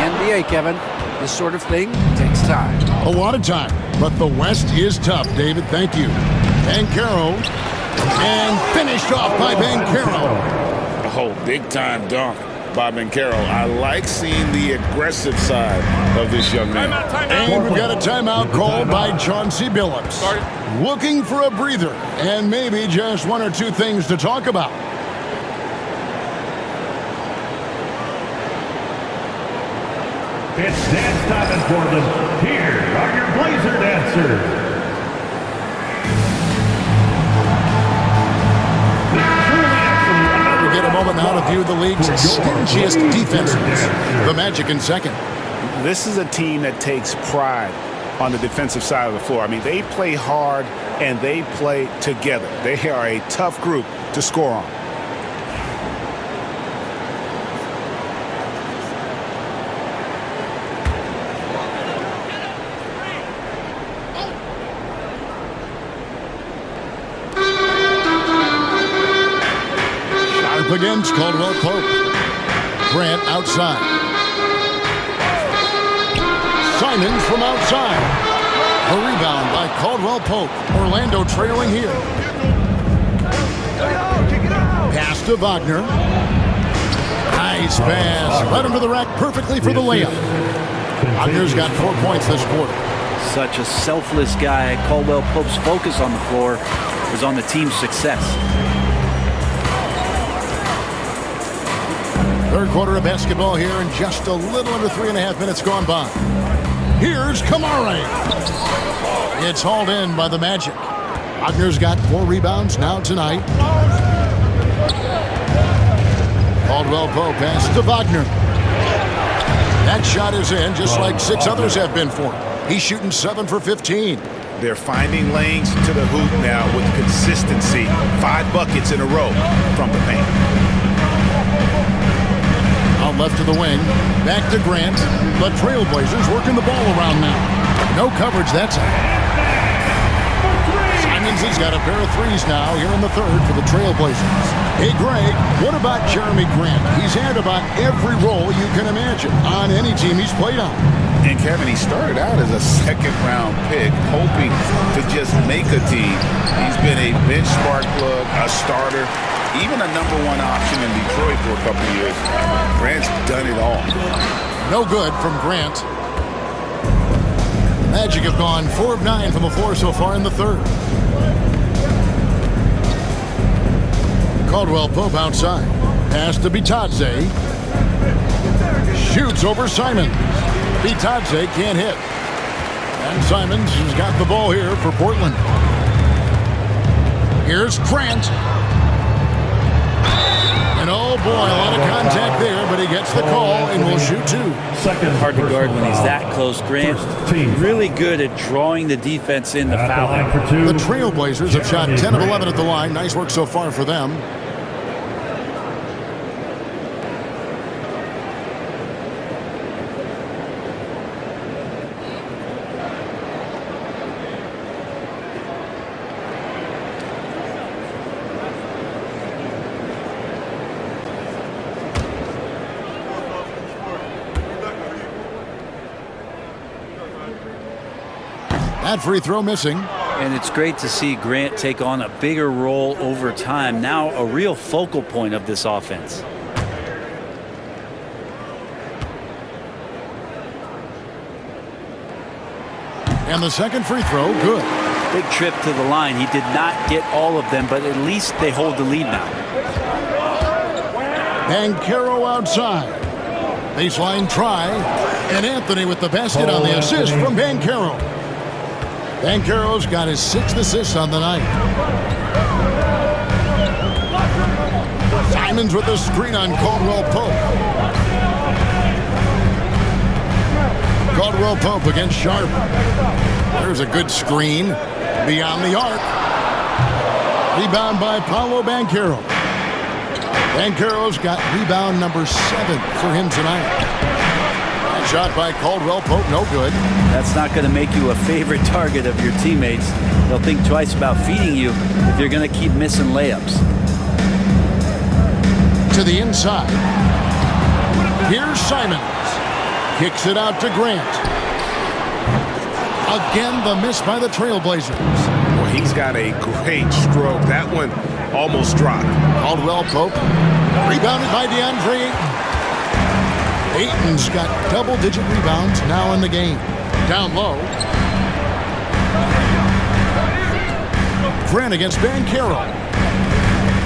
In the NBA, Kevin, this sort of thing takes time. A lot of time, but the West is tough, David. Thank you. Banchero, and finished off by Banchero. Oh, big-time dunk by Banchero. I like seeing the aggressive side of this young man. And we've got a timeout called by Chauncey Billups. Looking for a breather and maybe just 1 or 2 things to talk about. It's dance time in Portland. Here are your Blazer dancers. We get a moment now to view the league's stingiest defenses. The Magic in second. This is a team that takes pride on the defensive side of the floor. I mean, they play hard and they play together. They are a tough group to score on. Against Caldwell Pope. Grant outside. Simons from outside. The rebound by Caldwell Pope. Orlando trailing here. Pass to Wagner. Nice pass. Led him to the rack perfectly for the layup. Wagner's got 4 points this quarter. Such a selfless guy. Caldwell Pope's focus on the floor was on the team's success. Third quarter of basketball here, and just a little under 3.5 minutes gone by. Here's Kamare. It's hauled in by the Magic. Wagner's got 4 rebounds now tonight. Caldwell Pope pass to Wagner. That shot is in, just like 6 others have been for him. He's shooting 7 for 15. They're finding lanes to the hoop now with consistency. 5 buckets in a row from the paint. Out left to the wing. Back to Grant. The Trailblazers working the ball around now. No coverage that time. He's got a pair of threes now here in the third for the Trailblazers. Hey, Greg, what about Jeremy Grant? He's had about every role you can imagine on any team he's played on. And Kevin, he started out as a second-round pick, hoping to just make a team. He's been a bench spark plug, a starter, even a number one option in Detroit for a couple of years. Grant's done it all. No good from Grant. Magic have gone 4 of 9 from the floor so far in the third. Caldwell Pope outside. Pass to Bitadze. Shoots over Simons. Bitadze can't hit. And Simons has got the ball here for Portland. Here's Grant. And oh boy, a lot of contact there, but he gets the call and will shoot 2. Hard to guard when he's that close. Grant really good at drawing the defense in the foul line. The Trailblazers have shot 10 of 11 at the line. Nice work so far for them. That free throw missing. And it's great to see Grant take on a bigger role over time. Now a real focal point of this offense. And the second free throw, good. Big trip to the line. He did not get all of them, but at least they hold the lead now. Banchero outside. Baseline try. And Anthony with the basket on the assist from Banchero. Banchero's got his 6th assist on the night. Simons with the screen on Caldwell Pope. Caldwell Pope against Sharp. There's a good screen beyond the arc. Rebound by Paolo Banchero. Banchero's got rebound number 7 for him tonight. Shot by Caldwell Pope, no good. That's not going to make you a favorite target of your teammates. They'll think twice about feeding you if you're going to keep missing layups. To the inside. Here's Simons. Kicks it out to Grant. Again, the miss by the Trailblazers. Well, he's got a great stroke. That one almost dropped. Caldwell Pope. Rebounded by DeAndre Ayton. Ayton's got double-digit rebounds now in the game. Down low. Grant against Banchero.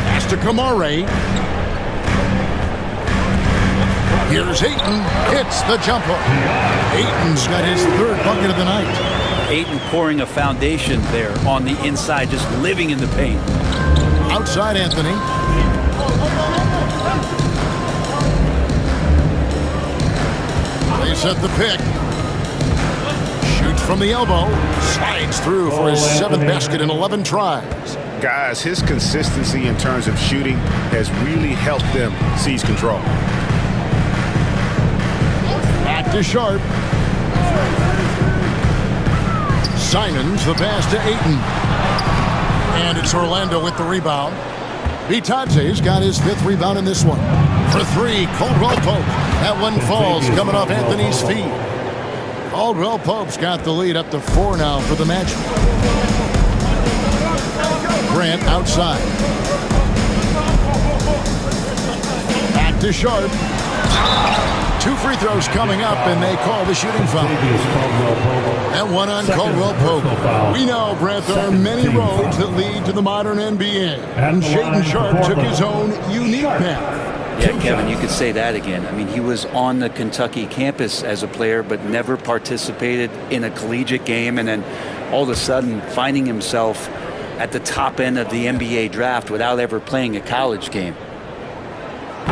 Pass to Kamare. Here's Ayton. Hits the jump hook. Ayton's got his 3rd bucket of the night. Ayton pouring a foundation there on the inside, just living in the paint. Outside Anthony. They set the pick. Shoots from the elbow. Slides through for his 7th basket in 11 tries. Guys, his consistency in terms of shooting has really helped them seize control. Back to Sharp. Simons, the pass to Ayton. And it's Orlando with the rebound. Bitadze's got his 5th rebound in this one. For 3, Caldwell Pope. That one falls, coming off Anthony's feet. Caldwell Pope's got the lead up to 4 now for the Magic. Grant outside. Back to Sharp. 2 free throws coming up, and they call the shooting foul. And one on Caldwell Pope. We know, Brent, there are many roads that lead to the modern NBA. And Shaedon Sharp took his own unique path. Yeah, Kevin, you could say that again. I mean, he was on the Kentucky campus as a player, but never participated in a collegiate game, and then all of a sudden finding himself at the top end of the NBA draft without ever playing a college game.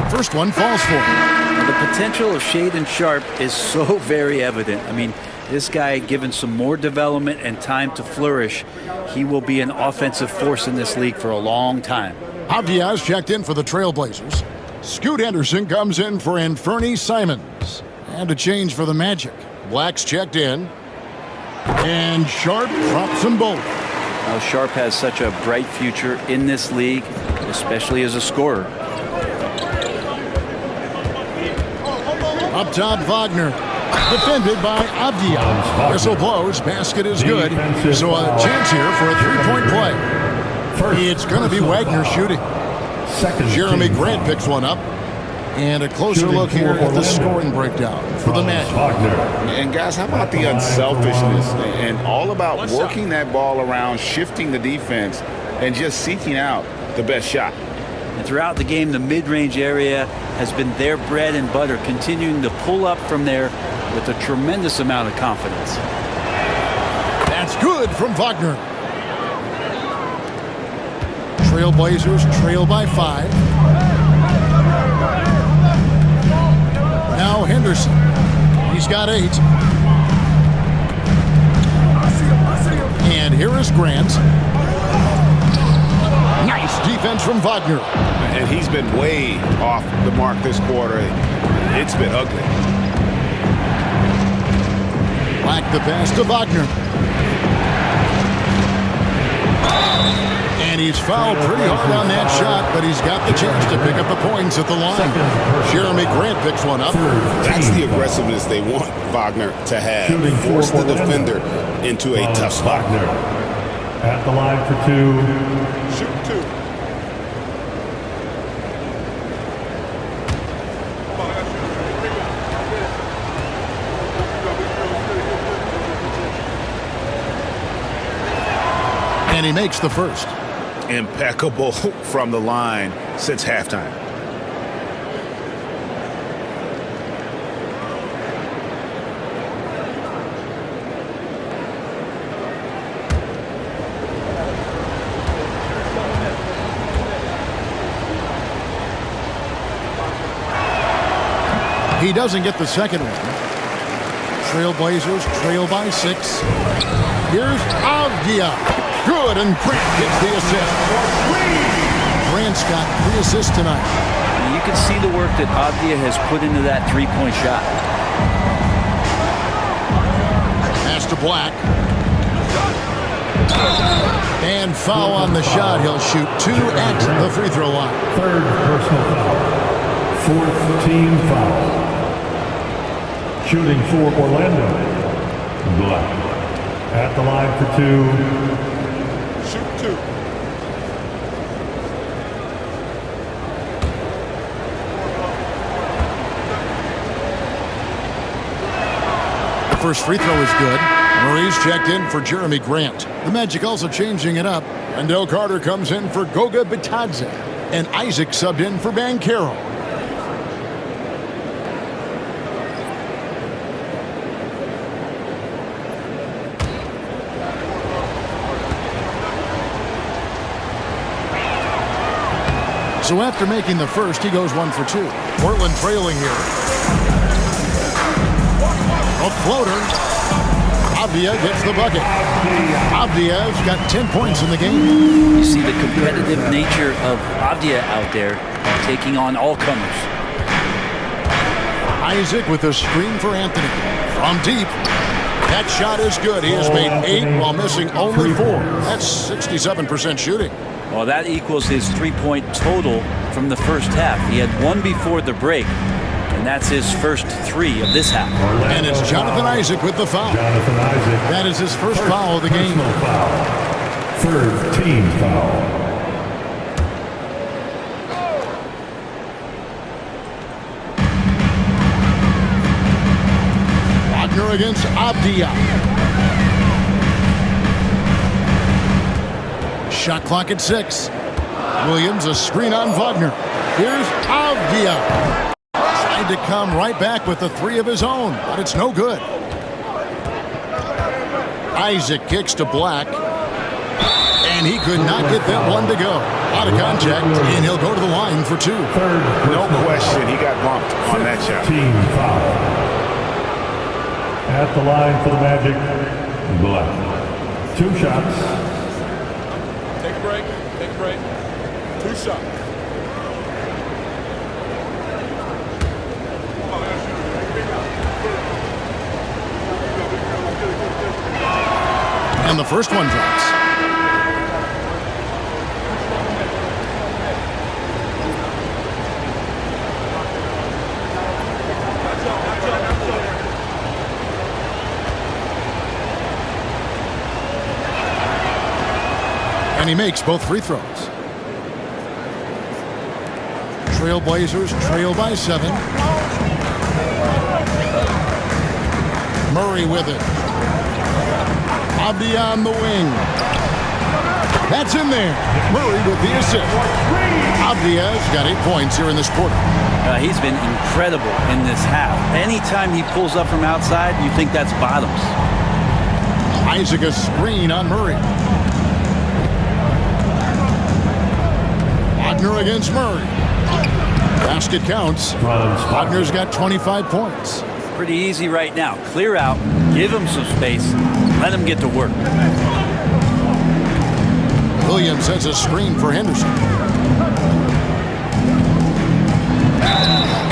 First one falls for him. The potential of Shaedon Sharp is so very evident. I mean, this guy, given some more development and time to flourish, he will be an offensive force in this league for a long time. Diaz checked in for the Trailblazers. Scoot Henderson comes in for Anthony Simons. And a change for the Magic. Black's checked in. And Sharp drops them both. Now, Sharp has such a bright future in this league, especially as a scorer. Up top, Wagner. Defended by Avdia. Whistle blows. Basket is good. So a chance here for a three-point play. It's going to be Wagner shooting. Jeremy Grant picks one up. And a closer look here at the scoring breakdown for the Magic. And guys, how about the unselfishness and all about working that ball around, shifting the defense, and just seeking out the best shot. And throughout the game, the mid-range area has been their bread and butter, continuing to pull up from there with a tremendous amount of confidence. That's good from Wagner. Trailblazers trail by 5. Now Henderson. He's got 8. And here is Grant. Nice defense from Wagner. And he's been way off the mark this quarter. It's been ugly. Back the pass to Wagner. And he's fouled pretty hard on that shot, but he's got the chance to pick up the points at the line. Jeremy Grant picks one up. That's the aggressiveness they want Wagner to have. Force the defender into a tough spot. At the line for 2. Shoot 2. And he makes the first. Impeccable from the line since halftime. He doesn't get the second one. Trailblazers trail by 6. Here's Avdia. Good, and Grant gets the assist. Grant's got 3 assists tonight. You can see the work that Avdia has put into that three-point shot. Pass to Black. And foul on the shot. He'll shoot 2 at the free throw line. 3rd personal foul. 4th team foul. Shooting for Orlando. Black. At the line for 2. Shoot 2. The first free throw is good. Murray's checked in for Jeremy Grant. The Magic also changing it up. Wendell Carter comes in for Goga Bitadze. And Isaac subbed in for Banchero. So after making the first, he goes 1 for 2. Portland trailing here. A floater. Avdia gets the bucket. Avdia's got 10 points in the game. You see the competitive nature of Avdia out there, taking on all comers. Isaac with a screen for Anthony. From deep. That shot is good. He has made 8 while missing only 4. That's 67% shooting. Well, that equals his three-point total from the first half. He had 1 before the break, and that's his first 3 of this half. And it's Jonathan Isaac with the foul. Jonathan Isaac. That is his first foul of the game. Foul. 3rd team foul. Wagner against Avdia. Shot clock at 6. Williams a screen on Wagner. Here's Avdia. Tried to come right back with the 3 of his own, but it's no good. Isaac kicks to Black. And he could not get that one to go. Out of contact, and he'll go to the line for 2. No question, he got bumped on that shot. Team foul. At the line for the Magic, Black. 2 shots. Take a break. Take a break. 2 shots. And the first one drops. And he makes both free throws. Trailblazers trail by 7. Murray with it. Avdia on the wing. That's in there. Murray with the assist. Avdia's got 8 points here in this quarter. He's been incredible in this half. Anytime he pulls up from outside, you think that's bottoms. Isaac a screen on Murray. Wagner against Murray. Basket counts. Wagner's got 25 points. Pretty easy right now. Clear out, give him some space, let him get to work. Williams has a screen for Henderson.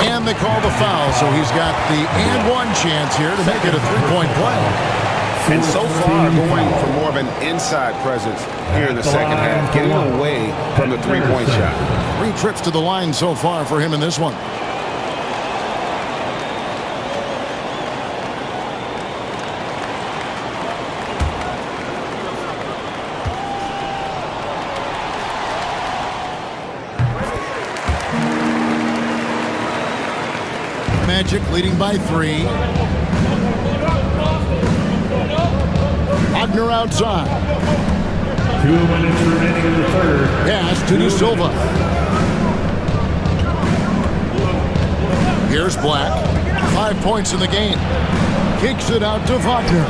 And they call the foul, so he's got the and one chance here to make it a 3-point play. And so far, going for more of an inside presence here in the second half, getting away from the three-point shot. 3 trips to the line so far for him in this one. Magic leading by 3. Wagner outside. 2 minutes remaining in the third. Pass to De Silva. Here's Black. 5 points in the game. Kicks it out to Wagner.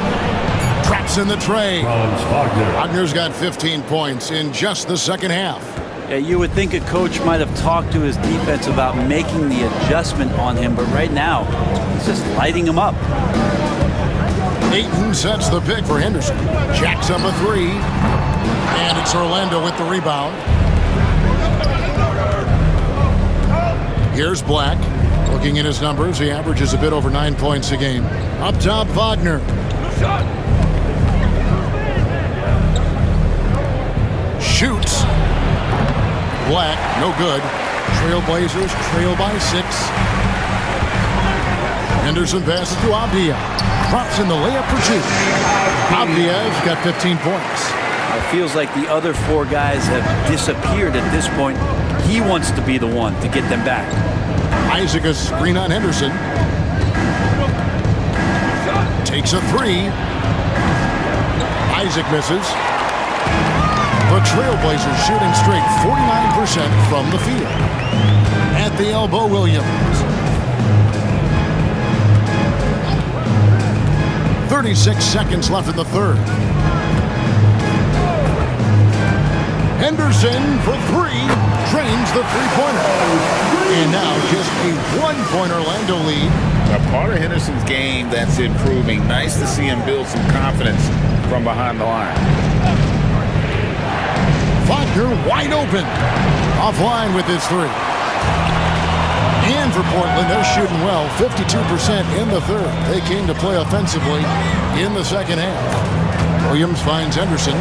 Traps in the tray. Wagner's got 15 points in just the second half. Yeah, you would think a coach might have talked to his defense about making the adjustment on him, but right now, he's just lighting him up. Ayton sets the pick for Henderson. Jacks up a 3. And it's Orlando with the rebound. Here's Black. Looking at his numbers, he averages a bit over 9 points a game. Up top, Wagner. Shoots. Black, no good. Trailblazers trail by 6. Henderson passes to Avdia. Drops in the layup for 2. Avdia's got 15 points. It feels like the other 4 guys have disappeared at this point. He wants to be the one to get them back. Isaac a screen on Henderson. Takes a 3. Isaac misses. The Trailblazers shooting straight 49% from the field. At the elbow, Williams. 36 seconds left in the third. Henderson for 3. Drains the three-pointer. And now just a 1-point Orlando lead. A part of Henderson's game that's improving. Nice to see him build some confidence from behind the line. Wagner wide open. Offline with his 3. And for Portland, they're shooting well. 52% in the third. They came to play offensively in the second half. Williams finds Henderson.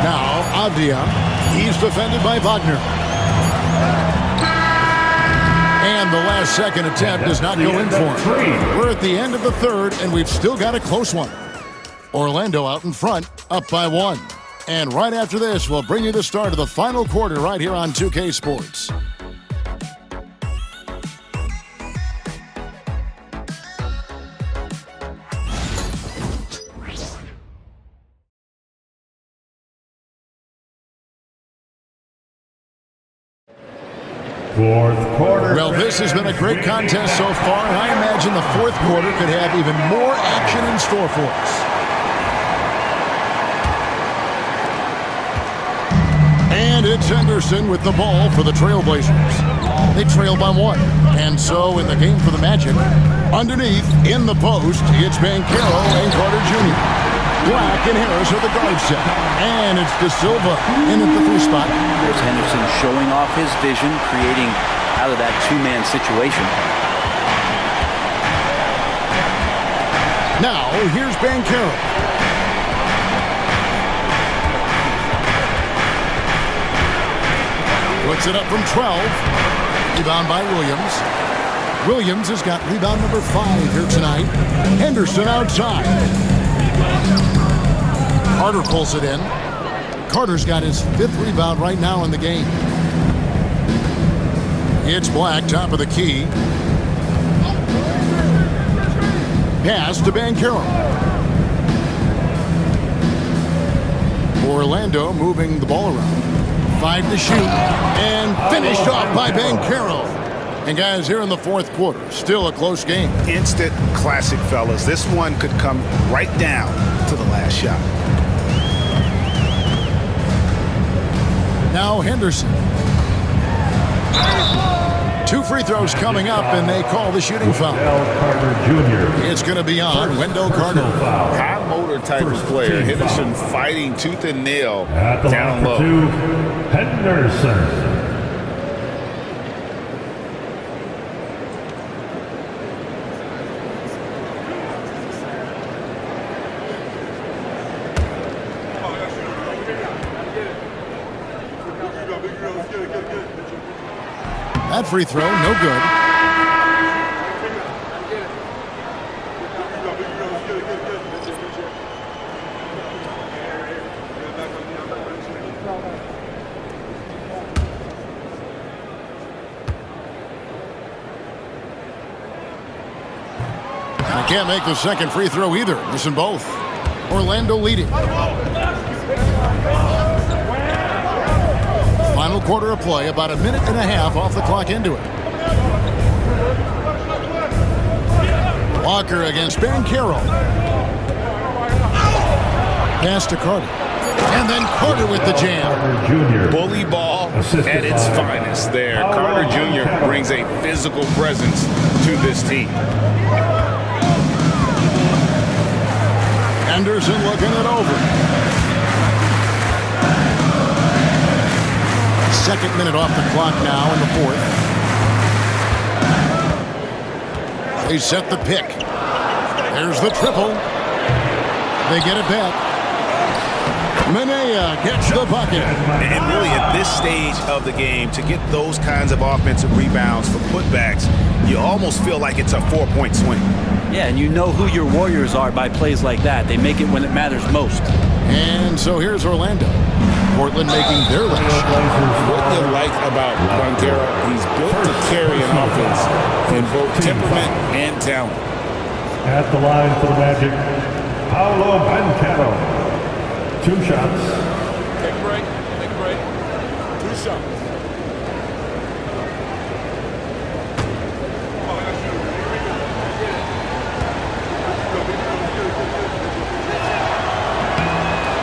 Now Avdia. He's defended by Wagner. And the last second attempt does not go in for him. We're at the end of the third, and we've still got a close one. Orlando out in front, up by 1. And right after this, we'll bring you the start of the final quarter right here on 2K Sports. Fourth quarter. Well, this has been a great contest so far, and I imagine the fourth quarter could have even more action in store for us. And it's Henderson with the ball for the Trailblazers. They trail by 1. And so in the game for the Magic, underneath, in the post, it's Banchero and Carter Jr. Black and Harris are the guard set. And it's De Silva in at the 3 spot. There's Henderson showing off his vision, creating out of that 2-man situation. Now, here's Banchero. Puts it up from 12. Rebound by Williams. Williams has got rebound number 5 here tonight. Henderson outside. Carter pulls it in. Carter's got his 5th rebound right now in the game. It's Black, top of the key. Pass to Banchero. Orlando moving the ball around. 5 to shoot. And finished off by Banchero. And guys, here in the 4th quarter, still a close game. Instant classic, fellas. This one could come right down to the last shot. Now Henderson. 2 free throws coming up, and they call the shooting foul. Carter Jr. It's going to be on Wendell Carter. High motor type of player. Henderson fighting tooth and nail At the down line for low. 2, Henderson. That free throw, no good. I can't make the second free throw either. Missing both. Orlando leading. Final quarter of play, about a minute and a half off the clock into it. Walker against Banchero. Pass to Carter. And then Carter with the jam. Bully ball at its finest there. Carter Jr. brings a physical presence to this team. Anderson looking it over. Second minute off the clock now in the 4th. They set the pick. There's the triple. They get it back. Minaya gets the bucket. And really at this stage of the game, to get those kinds of offensive rebounds for putbacks, you almost feel like it's a 4-point swing. Yeah, and you know who your Warriors are by plays like that. They make it when it matters most. And so here's Orlando. Portland making their last shot. What you like about Banchero, he's built to carry an offense in both temperament and talent. At the line for the Magic, Paolo Banchero. 2 shots. Take a break. Take a break. 2 shots.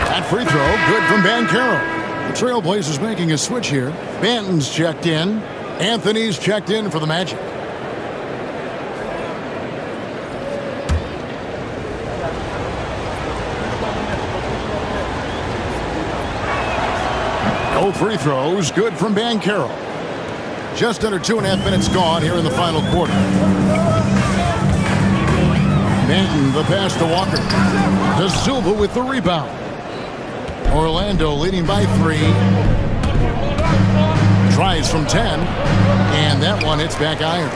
That free throw, good from Banchero. The Trailblazers making a switch here. Banton's checked in. Anthony's checked in for the Magic. No free throws, good from Banchero. Just under 2.5 minutes gone here in the final quarter. Banton, the pass to Walker. De Silva with the rebound. Orlando leading by 3. Tries from 10. And that one hits back iron.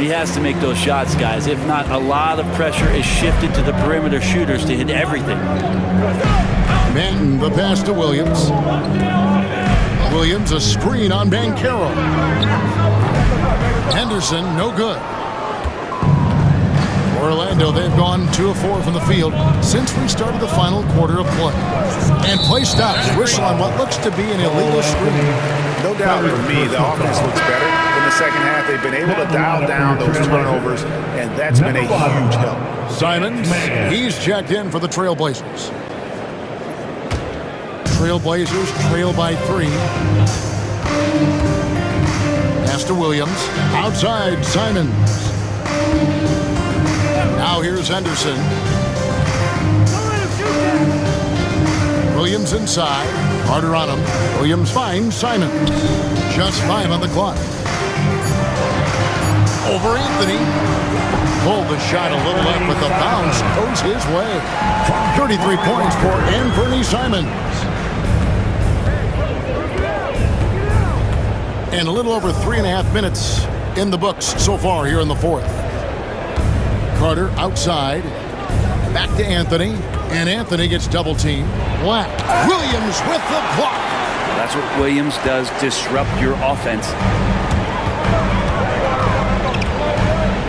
He has to make those shots, guys. If not, a lot of pressure is shifted to the perimeter shooters to hit everything. Banton, the pass to Williams. Williams, a screen on Banchero. Henderson, no good. Orlando, they've gone 2 of 4 from the field since we started the final quarter of play. And play stops. Whistle on what looks to be an illegal screen. No doubt for me, the offense looks better in the second half. They've been able to dial down those turnovers, and that's been a huge help. Simons, he's checked in for the Trailblazers. Trailblazers trail by 3. Pass to Williams. Outside, Simons. Now here's Henderson. Williams inside. Carter on him. Williams finds Simons. Just 5 on the clock. Over Anthony. Pulled the shot a little left, but the bounce goes his way. 33 points for Anthony Simons. And a little over 3.5 minutes in the books so far here in the 4th. Carter outside. Back to Anthony. And Anthony gets double teamed. Black. Williams with the block. That's what Williams does, disrupt your offense.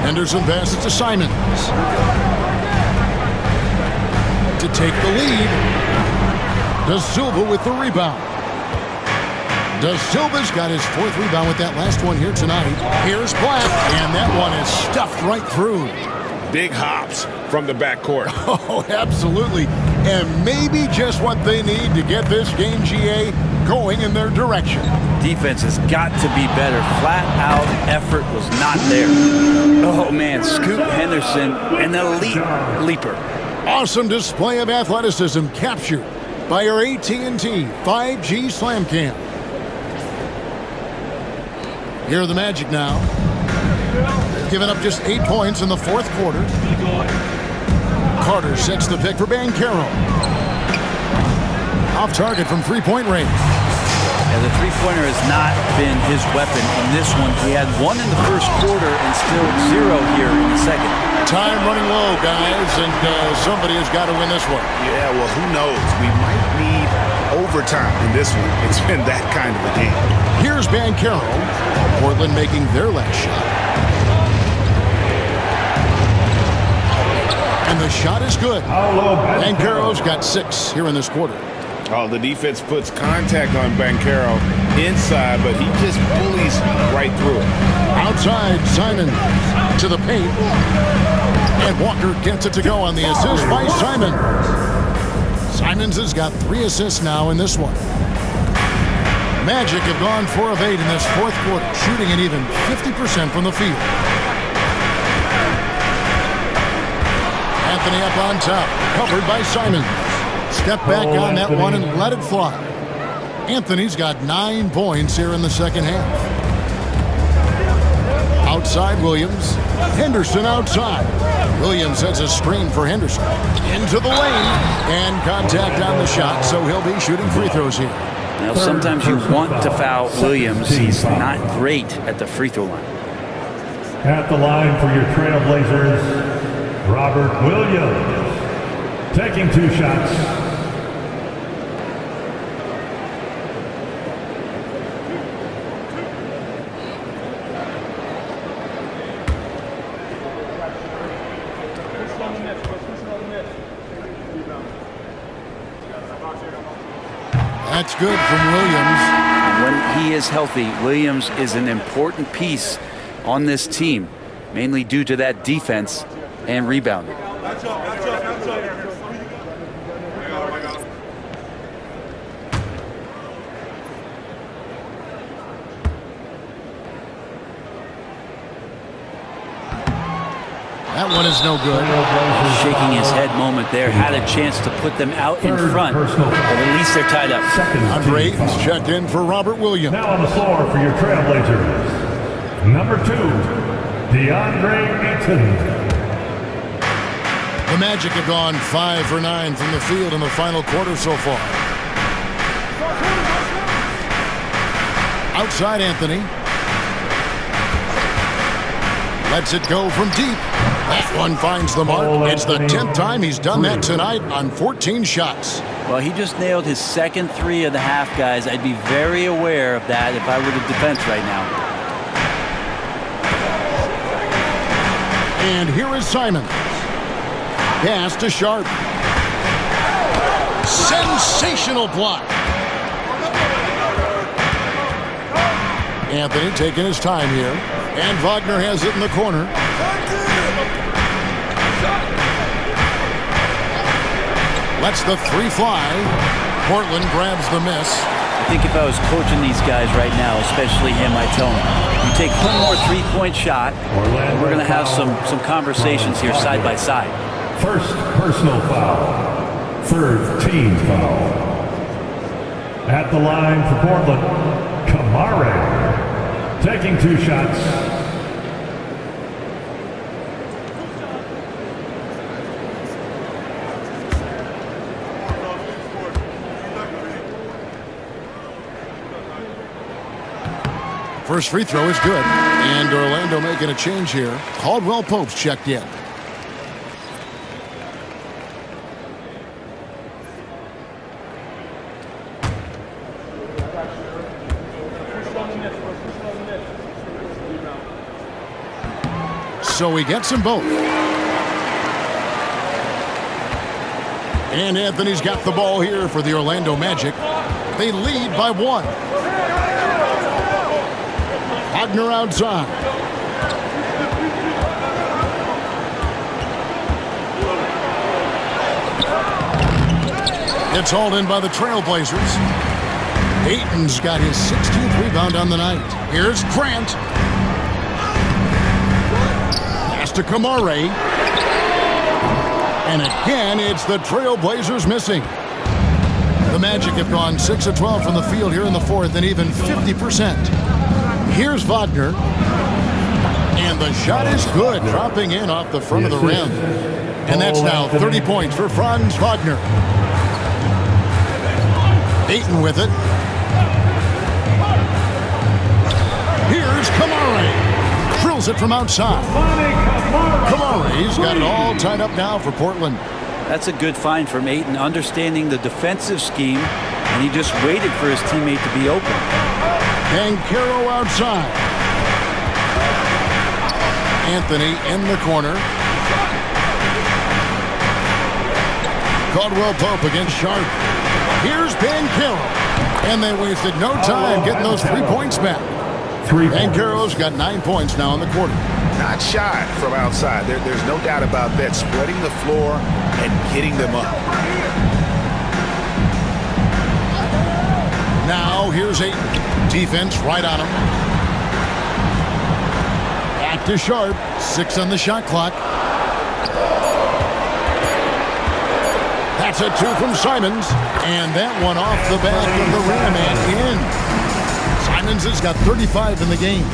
Henderson passes to Simons. To take the lead. Da Silva with the rebound. Da Silva's got his 4th rebound with that last one here tonight. Here's Black, and that one is stuffed right through. Big hops from the backcourt. Oh, absolutely. And maybe just what they need to get this game, GA, going in their direction. Defense has got to be better. Flat out effort was not there. Oh, man. Scoot Henderson, an elite leaper. Awesome display of athleticism captured by our AT&T 5G Slam Cam. Here are the Magic now. Giving up just 8 points in the 4th quarter. Carter sets the pick for Banchero. Off target from three-point range. Yeah, the three-pointer has not been his weapon in this one. He had 1 in the 1st quarter and still 0 here in the 2nd. Time running low, guys, and somebody has got to win this one. Yeah, well, who knows? We might need overtime in this one. It's been that kind of a game. Here's Banchero. Portland making their last shot. And the shot is good. Banchero's got 6 here in this quarter. Oh, the defense puts contact on Banchero inside, but he just bullies right through it. Outside, Simon to the paint. And Walker gets it to go on the assist by Simon. Simons has got 3 assists now in this one. Magic have gone 4 of 8 in this 4th quarter, shooting an even 50% from the field. Anthony up on top, covered by Simons. Step back on that one and let it fly. Anthony's got 9 points here in the 2nd half. Outside Williams. Henderson outside. Williams has a screen for Henderson. Into the lane. And contact on the shot, so he'll be shooting free throws here. Now, sometimes you want to foul Williams. He's not great at the free throw line. At the line for your Trailblazers, Robert Williams. Taking 2 shots. That's good from Williams. When he is healthy, Williams is an important piece on this team, mainly due to that defense and rebounding. That one is no good. Shaking his head moment there. Had a chance to put them out in front, but at least they're tied up. Andre Ayton's checked in for Robert Williams. Now on the floor for your Trailblazers, number 2, DeAndre Ayton. The Magic have gone 5 for 9 from the field in the final quarter so far. Outside Anthony. Lets it go from deep. That one finds the mark. It's the 10th time he's done that tonight on 14 shots. Well, he just nailed his 2nd 3 of the half, guys. I'd be very aware of that if I were the defense right now. And here is Simon. Pass to Sharp. Sensational block. Anthony taking his time here. And Wagner has it in the corner. Lets the 3 fly. Portland grabs the miss. I think if I was coaching these guys right now, especially him, I'd tell him, you take one more 3-point shot, and we're going to have some conversations here side by side. First personal foul. 3rd team foul. At the line for Portland, Kamara. Taking 2 shots. First free throw is good. And Orlando making a change here. Caldwell Pope's checked in. So he gets them both. And Anthony's got the ball here for the Orlando Magic. They lead by 1. Wagner outside. It's hauled in by the Trailblazers. Ayton's got his 16th rebound on the night. Here's Grant. Pass to Kamare. And again, it's the Trailblazers missing. The Magic have gone 6 of 12 from the field here in the fourth and even 50%. Here's Wagner. And the shot is good, dropping in off the front of the rim. And that's now 30 points for Franz Wagner. Ayton with it. Here's Kamare. Drills it from outside. Kamare's got it all tied up now for Portland. That's a good find from Ayton, understanding the defensive scheme, and he just waited for his teammate to be open. Banchero outside. Anthony in the corner. Caldwell Pope against Sharp. Here's Banchero. And they wasted no time getting those 3 points back. Banchero's got 9 points now in the quarter. Not shy from outside. There's no doubt about that. Spreading the floor and getting them up. Now here's Ayton. Defense right on him. Back to Sharp. 6 on the shot clock. That's a 2 from Simons. And that one off the back of the rim and in. Simons has got 35 in the game.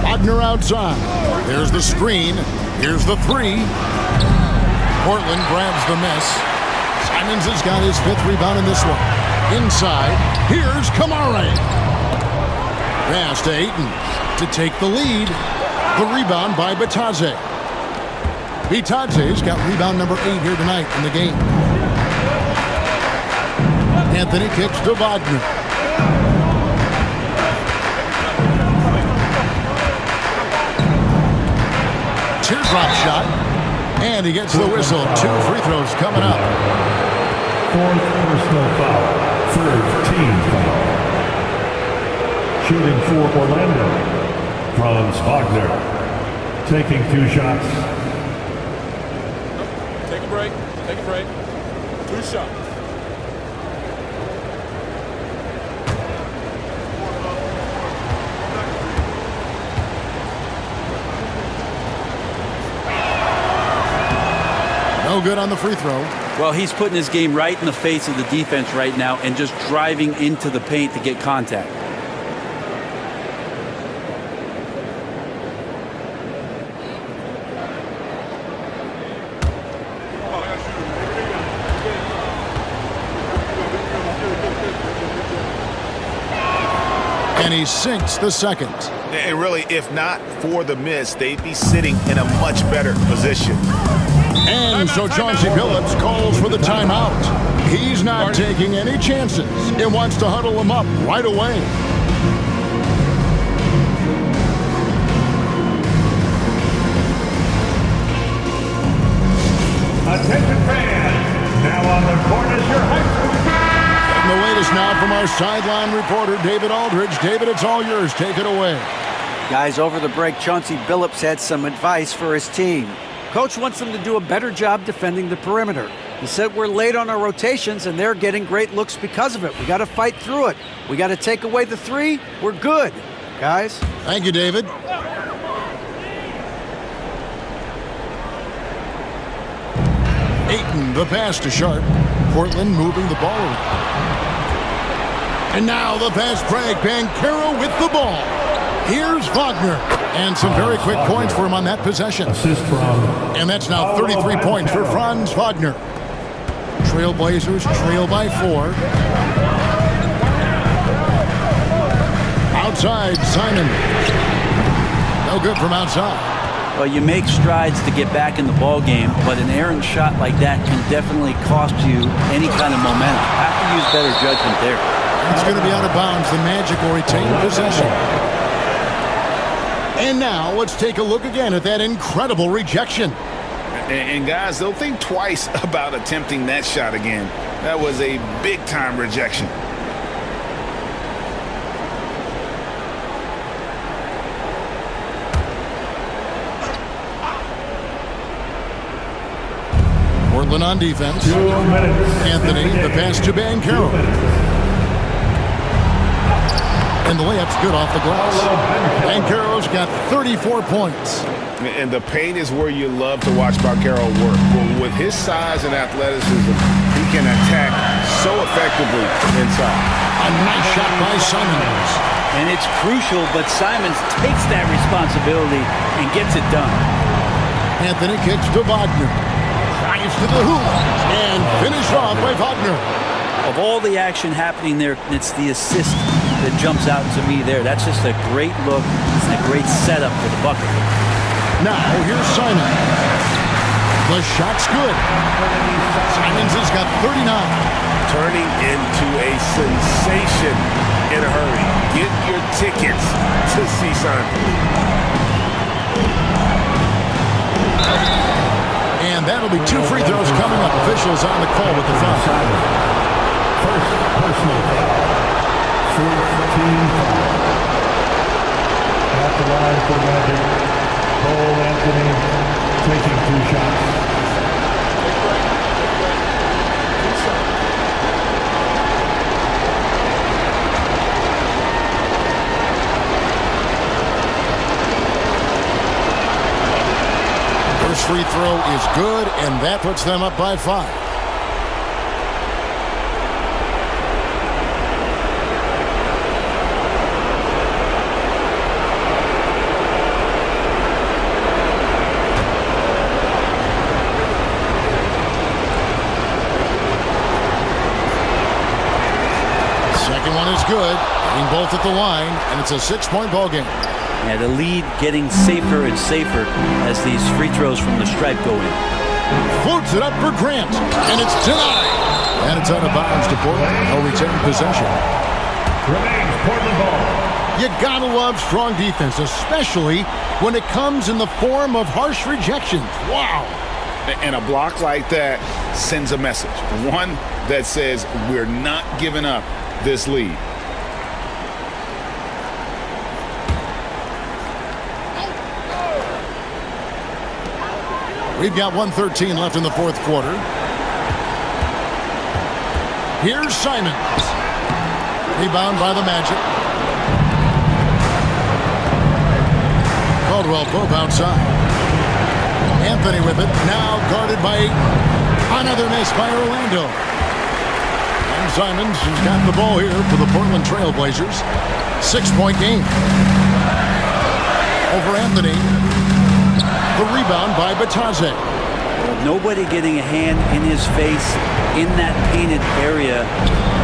Wagner outside. There's the screen. Here's the 3. Portland grabs the miss. Simons has got his 5th rebound in this one. Inside. Here's Kamare. Pass to Ayton to take the lead. The rebound by Bitadze. Bitadze's got rebound number 8 here tonight in the game. Anthony kicks to Wagner. Teardrop shot. And he gets the whistle. 2 free throws coming up. 4th personal foul. 3rd team foul. Shooting for Orlando. Franz Wagner. Taking 2 shots. Take a break. Take a break. 2 shots. No good on the free throw. Well, he's putting his game right in the face of the defense right now and just driving into the paint to get contact. And he sinks the second. And really, if not for the miss, they'd be sitting in a much better position. And so Chauncey Billups calls for the timeout. He's not taking any chances. He wants to huddle them up right away. Attention fans, now on the court is your high school. And the latest now from our sideline reporter, David Aldridge. David, it's all yours. Take it away. Guys, over the break, Chauncey Billups had some advice for his team. Coach wants them to do a better job defending the perimeter. He said we're late on our rotations and they're getting great looks because of it. We got to fight through it. We got to take away the 3. We're good, guys. Thank you, David. Ayton, the pass to Sharp. Portland moving the ball around. And now the fast break. Banchero with the ball. Here's Wagner. And some very quick points for him on that possession. Assist from. And that's now 33 points for Franz Wagner. Trailblazers trail by 4. Outside, Simon. No good from outside. Well, you make strides to get back in the ball game, but an errant shot like that can definitely cost you any kind of momentum. Have to use better judgment there. It's going to be out of bounds. The Magic will retain possession. And now let's take a look again at that incredible rejection. And guys, they'll think twice about attempting that shot again. That was a big-time rejection. Portland on defense. Anthony, the pass to Banchero. And the layup's good off the glass. Banchero's got 34 points. And the paint is where you love to watch Banchero work. Well, with his size and athleticism, he can attack so effectively inside. A nice shot by Simons. And it's crucial, but Simons takes that responsibility and gets it done. Anthony kicks to Wagner. Drives to the hoop. And finished off by Wagner. Of all the action happening there, it's the assist that jumps out to me there. That's just a great look and a great setup for the bucket. Now, here's Simon. The shot's good. Simons has got 39. Turning into a sensation in a hurry. Get your tickets to see Simon. And that'll be 2 free throws coming up. Officials on the call with the foul. First personal foul. 14 foul. At the line for Magic. Cole Anthony taking 2 shots. First free throw is good, and that puts them up by 5. Good, getting both at the line, and it's a 6-point ball game. Yeah, the lead getting safer and safer as these free throws from the stripe go in. Floats it up for Grant, and it's denied. And it's out of bounds to Portland. They'll retain possession. Remains Portland ball. You gotta love strong defense, especially when it comes in the form of harsh rejections. Wow. And a block like that sends a message. One that says we're not giving up this lead. We've got 1:13 left in the 4th quarter. Here's Simons. Rebound by the Magic. Caldwell Pope outside. Anthony with it. Now guarded by another miss by Orlando. And Simons has got the ball here for the Portland Trail Blazers. 6-point game. Over Anthony. The rebound by Batadze. Nobody getting a hand in his face in that painted area.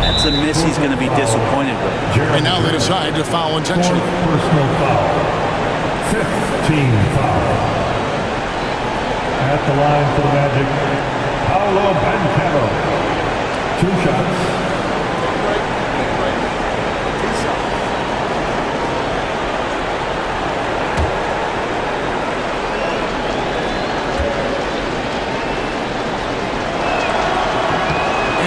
That's a miss he's going to be disappointed with. And now they decide to foul intentionally. Personal foul. 15 foul. At the line for the Magic, Paolo Banchero. 2 shots.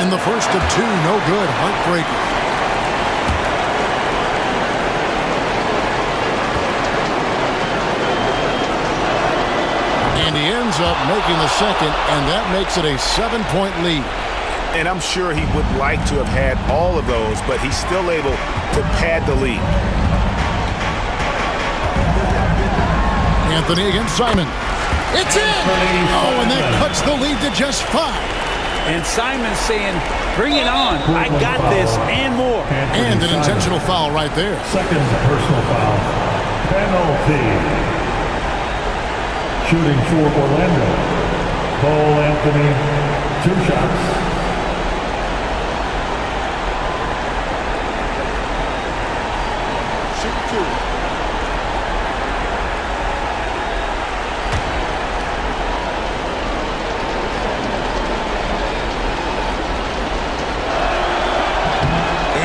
The first of 2, no good. Heartbreaker. And he ends up making the second, and that makes it a 7-point lead. And I'm sure he would like to have had all of those, but he's still able to pad the lead. Anthony against Simon. It's in! Oh, and that cuts the lead to just 5. And Simon's saying, bring it on. I got this and more. And an intentional foul right there. Second personal foul. Penalty. Shooting for Orlando. Cole Anthony, 2 shots. Shoot 2.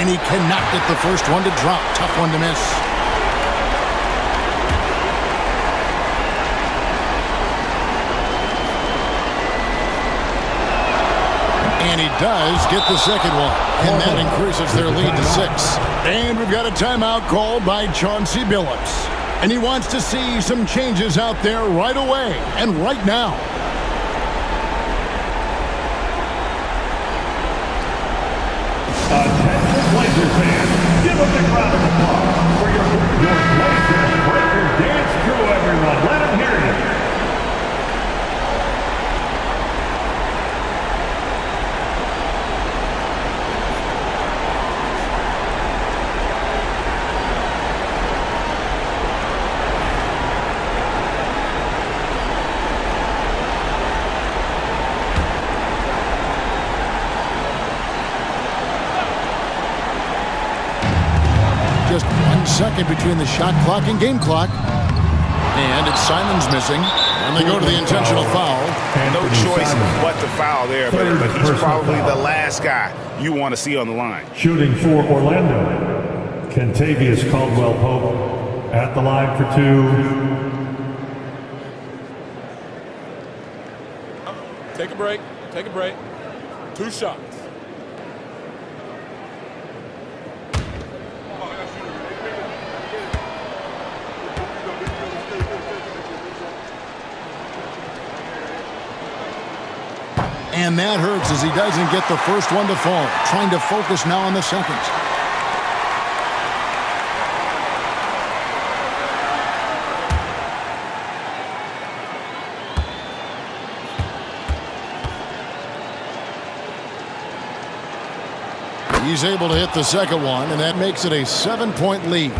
And he cannot get the first one to drop. Tough one to miss. And he does get the second one. And that increases their lead to 6. And we've got a timeout called by Chauncey Billups. And he wants to see some changes out there right away and right now. Attention Blazers fans, give a big round of applause for your Blazers Breaker dance crew, everyone. Let them hear you. Just 1 second between the shot clock and game clock. And it's Simons missing. And they go to the intentional foul. No choice but to foul there, but he's probably the last guy you want to see on the line. Shooting for Orlando, Kentavious Caldwell-Pope at the line for 2. Take a break. Take a break. 2 shots. And that hurts as he doesn't get the first one to fall. Trying to focus now on the second. He's able to hit the second one, and that makes it a 7-point lead.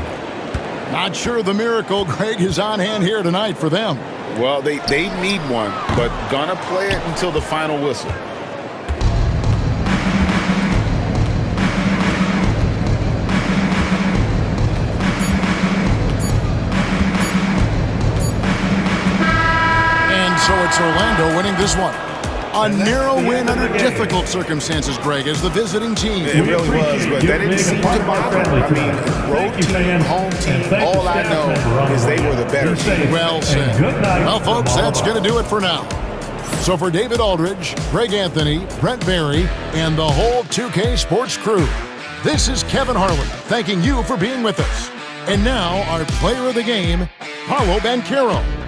Not sure the miracle, Greg, is on hand here tonight for them. Well, they need one, but gonna play it until the final whistle. And so it's Orlando winning this one. A narrow win under difficult circumstances, Greg, as the visiting team. It really was, but that didn't seem to bother. I mean, road team, home team, all I know is they were the better team. Well said. Well, folks, that's going to do it for now. So for David Aldridge, Greg Anthony, Brent Barry, and the whole 2K Sports crew, this is Kevin Harlan thanking you for being with us. And now our player of the game, Paolo Banchero.